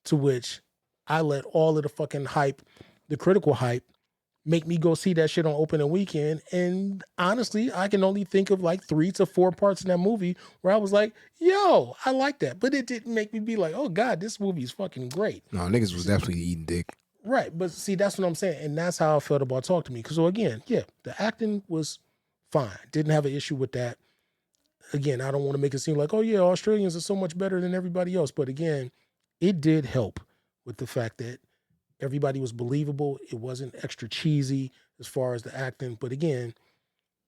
to which I let all of the fucking hype, the critical hype, make me go see that shit on opening weekend. And honestly, I can only think of like 3 to 4 parts in that movie where I was like, yo, I like that. But it didn't make me be like, oh God, this movie is fucking great. No, niggas was definitely eating dick. Right. But see, that's what I'm saying. And that's how I felt about Talk to Me. Because so again, yeah, the acting was fine. Didn't have an issue with that. Again, I don't want to make it seem like, oh yeah, Australians are so much better than everybody else. But again, it did help with the fact that everybody was believable. It wasn't extra cheesy as far as the acting. But again,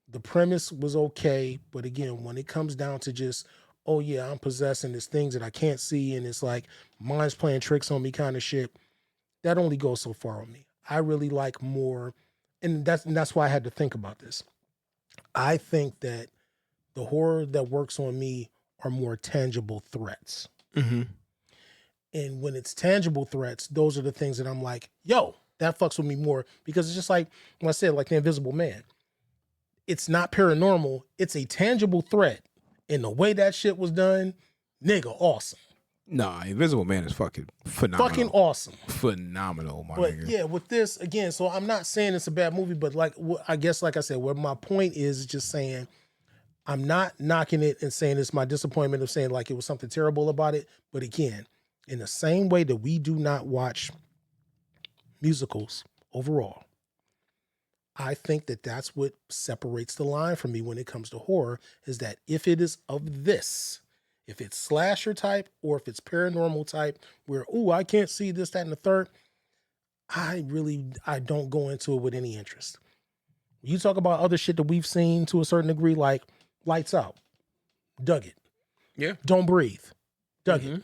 the premise was okay. But again, when it comes down to just, oh yeah, I'm possessing these things that I can't see, and it's like mind's playing tricks on me kind of shit, that only goes so far on me. I really like more, and that's why I had to think about this. I think that the horror that works on me are more tangible threats. Mm-hmm. And when it's tangible threats, those are the things that I'm like, yo, that fucks with me more. Because it's just like, when I said, like The Invisible Man. It's not paranormal. It's a tangible threat. And the way that shit was done, nigga, awesome. Nah, Invisible Man is fucking phenomenal. Fucking awesome. Phenomenal, my but nigga. Yeah, with this, again, so I'm not saying it's a bad movie, but like, I guess, like I said, what my point is just saying, I'm not knocking it and saying it's my disappointment of saying like it was something terrible about it. But again, in the same way that we do not watch musicals overall, I think that that's what separates the line for me when it comes to horror, is that if it is of this, if it's slasher type or if it's paranormal type, where, oh, I can't see this, that, and the third, I don't go into it with any interest. You talk about other shit that we've seen to a certain degree, like Lights Out, dug it. Yeah. Don't Breathe, dug it.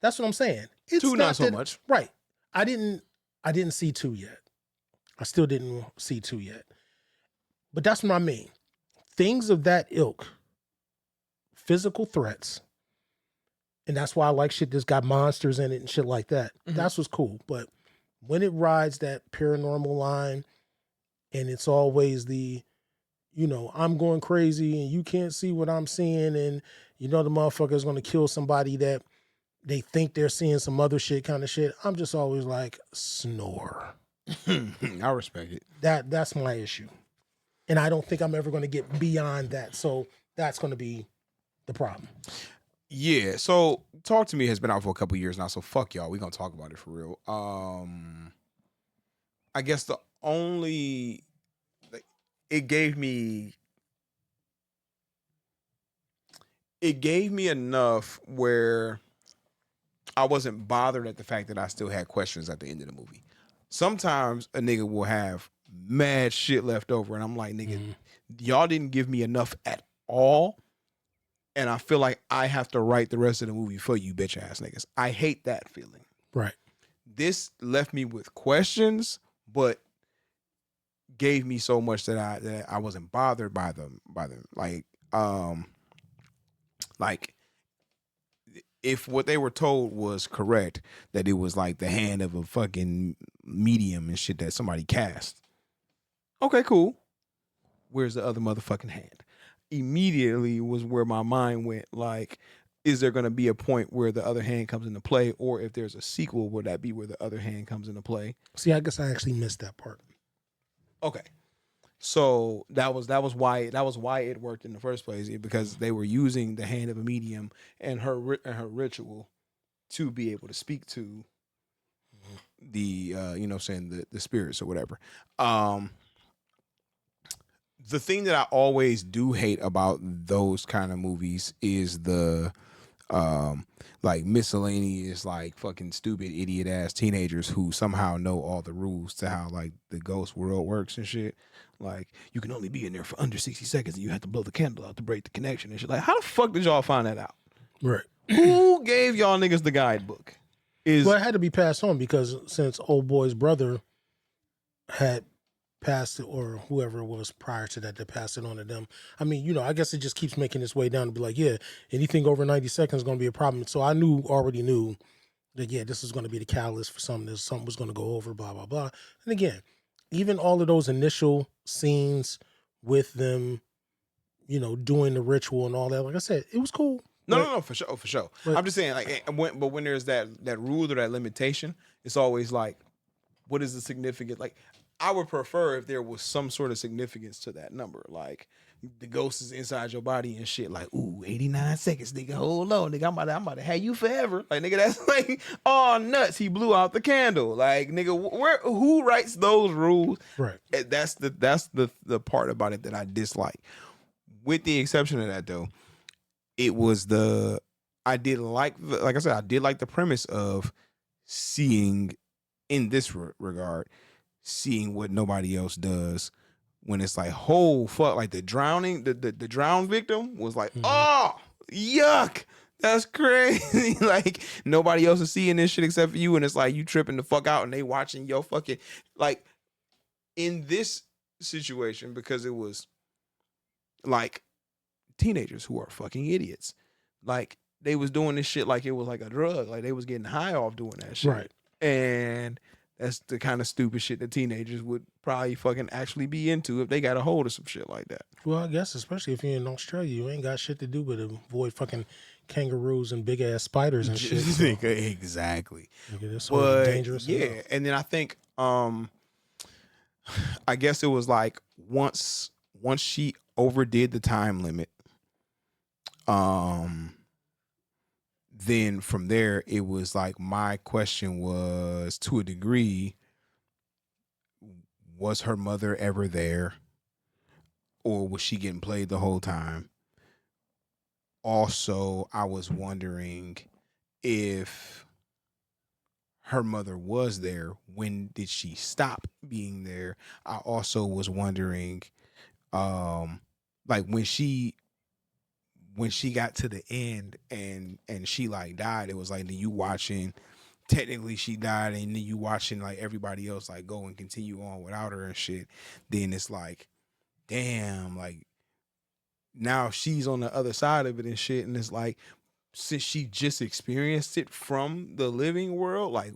That's what I'm saying. It's 2, not so that, much. right. I didn't see 2 yet. I still didn't see 2 yet. But that's what I mean. Things of that ilk, physical threats, and that's why I like shit that's got monsters in it and shit like that. That's what's cool. But when it rides that paranormal line and it's always the, I'm going crazy and you can't see what I'm seeing, and the motherfucker's going to kill somebody that they think they're seeing some other shit kind of shit, I'm just always like, snore. I respect it. That's my issue. And I don't think I'm ever going to get beyond that. So that's going to be the problem. Yeah. So Talk to Me has been out for a couple years now. So fuck y'all. We're gonna talk about it for real. I guess the only it gave me enough where I wasn't bothered at the fact that I still had questions at the end of the movie. Sometimes a nigga will have mad shit left over, and I'm like, nigga, y'all didn't give me enough at all, and I feel like I have to write the rest of the movie for you bitch ass niggas. I hate that feeling. Right. This left me with questions, but gave me so much that I wasn't bothered by them. Like if what they were told was correct, that it was like the hand of a fucking medium and shit that somebody cast. Okay, cool. Where's the other motherfucking hand? Immediately was where my mind went. Like, is there going to be a point where the other hand comes into play, or if there's a sequel, would that be where the other hand comes into play? See, I guess I actually missed that part. Okay. So that was why it worked in the first place, because they were using the hand of a medium and her ritual to be able to speak to the the spirits or whatever. The thing that I always do hate about those kind of movies is the like miscellaneous, like fucking stupid idiot ass teenagers who somehow know all the rules to how like the ghost world works and shit. Like, you can only be in there for under 60 seconds and you have to blow the candle out to break the connection and shit. Like, how the fuck did y'all find that out? Right. Who gave y'all niggas the guidebook? Well, it had to be passed on, because since old boy's brother had passed it, or whoever it was prior to that passed it on to them. I mean, I guess it just keeps making its way down to be like, yeah, anything over 90 seconds is going to be a problem. So I already knew that, yeah, this is going to be the catalyst for something. Something was going to go over, blah, blah, blah. And again, even all of those initial scenes with them, doing the ritual and all that, like I said, it was cool. No, for sure. But I'm just saying, like, when there's that rule or that limitation, it's always like, what is the significance? Like, I would prefer if there was some sort of significance to that number. Like, the ghost is inside your body and shit. Like, ooh, 89 seconds, nigga. Hold on, nigga. I'm about to have you forever. Like, nigga, that's like, oh, nuts. He blew out the candle. Like, nigga, who writes those rules? Right. That's the part about it that I dislike. With the exception of that, though, it was I did like the premise of seeing, in this regard, seeing what nobody else does, when it's like, oh fuck, like the drowning, the drowned victim was like, oh yuck, that's crazy. Like, nobody else is seeing this shit except for you, and it's like you tripping the fuck out and they watching your fucking, like, in this situation, because it was like teenagers who are fucking idiots. Like, they was doing this shit like it was like a drug. Like, they was getting high off doing that shit. Right. And that's the kind of stupid shit that teenagers would probably fucking actually be into if they got a hold of some shit like that. Well, I guess especially if you're in Australia, you ain't got shit to do but avoid fucking kangaroos and big ass spiders and shit. So. Exactly. But dangerous. Yeah, enough. And then I think I guess it was like once she overdid the time limit, then from there it was like, my question was, to a degree, was her mother ever there, or was she getting played the whole time? Also, I was wondering if her mother was there, when did she stop being there? I also was wondering, um, like when she got to the end and she like died, it was like, then you watching, technically she died, and then you watching like everybody else like go and continue on without her and shit. Then it's like, damn, like now she's on the other side of it and shit, and it's like, since she just experienced it from the living world, like,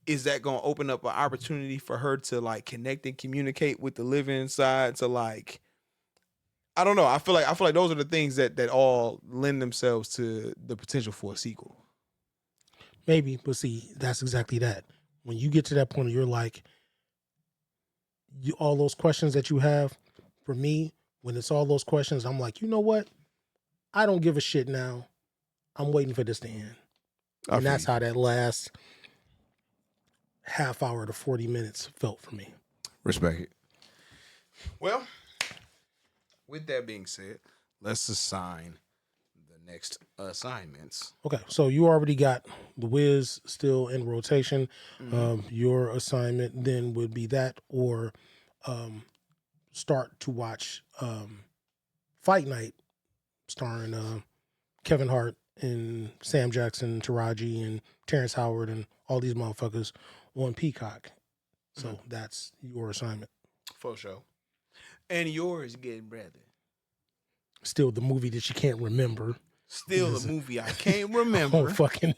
is that gonna open up an opportunity for her to like connect and communicate with the living side, to like, I don't know. I feel like those are the things that all lend themselves to the potential for a sequel. Maybe, but see, that's exactly that. When you get to that point, you're like, all those questions that you have. For me, when it's all those questions, I'm like, you know what? I don't give a shit now. I'm waiting for this to end. And that's how that last half hour to 40 minutes felt for me. Respect it. Well, with that being said, let's assign the next assignments. Okay, so you already got The Wiz still in rotation. Your assignment then would be that, or start to watch Fight Night, starring Kevin Hart and Sam Jackson, Taraji, and Terrence Howard, and all these motherfuckers on Peacock. So that's your assignment. For sure. And yours, good brother. Still the movie that you can't remember. Still the movie I can't remember. Oh, fucking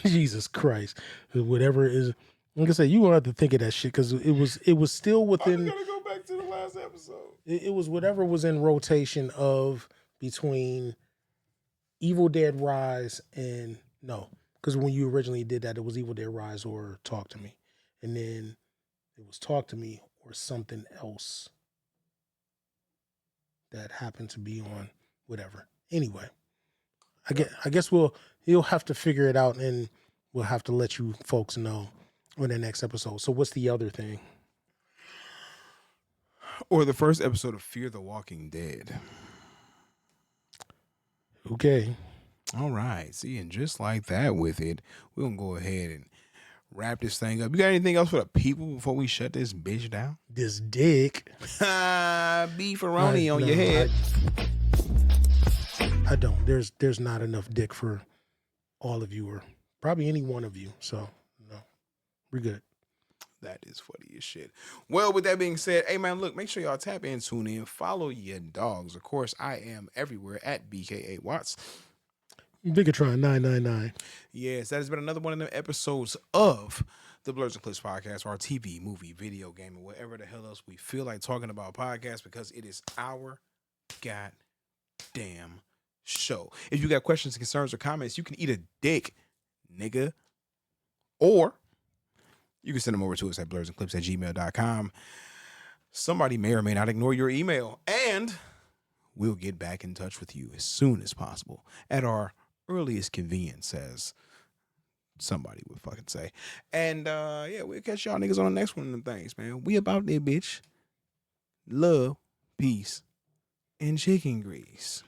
Jesus Christ. Whatever it is. Like I said, you gonna have to think of that shit, because it was still within. I'm gonna go back to the last episode. It was whatever was in rotation of between Evil Dead Rise and no, because when you originally did that, it was Evil Dead Rise or Talk to Me, and then it was Talk to Me or something else that happened to be on whatever. Anyway, I guess you'll have to figure it out, and we'll have to let you folks know on the next episode. So what's the other thing? Or the first episode of Fear the Walking Dead. Okay. All right. See, and just like that with it, we're going to go ahead and wrap this thing up. You got anything else for the people before we shut this bitch down? This dick. Beefaroni on your head. I don't. There's not enough dick for all of you, or probably any one of you. So, no. We're good. That is funny as shit. Well, with that being said, hey man, look, make sure y'all tap in, tune in, follow your dogs. Of course, I am everywhere at BKA Watts. Bigatron 999. Yes, that has been another one of the episodes of the Blurs and Clips podcast, or our TV, movie, video game, or whatever the hell else we feel like talking about podcast, because it is our goddamn show. If you got questions, concerns, or comments, you can eat a dick, nigga, or you can send them over to us at blursandclips@gmail.com. Somebody may or may not ignore your email, and we'll get back in touch with you as soon as possible at our earliest convenience, as somebody would fucking say. And yeah, we'll catch y'all niggas on the next one of them things, man. We about there, bitch. Love, peace, and chicken grease.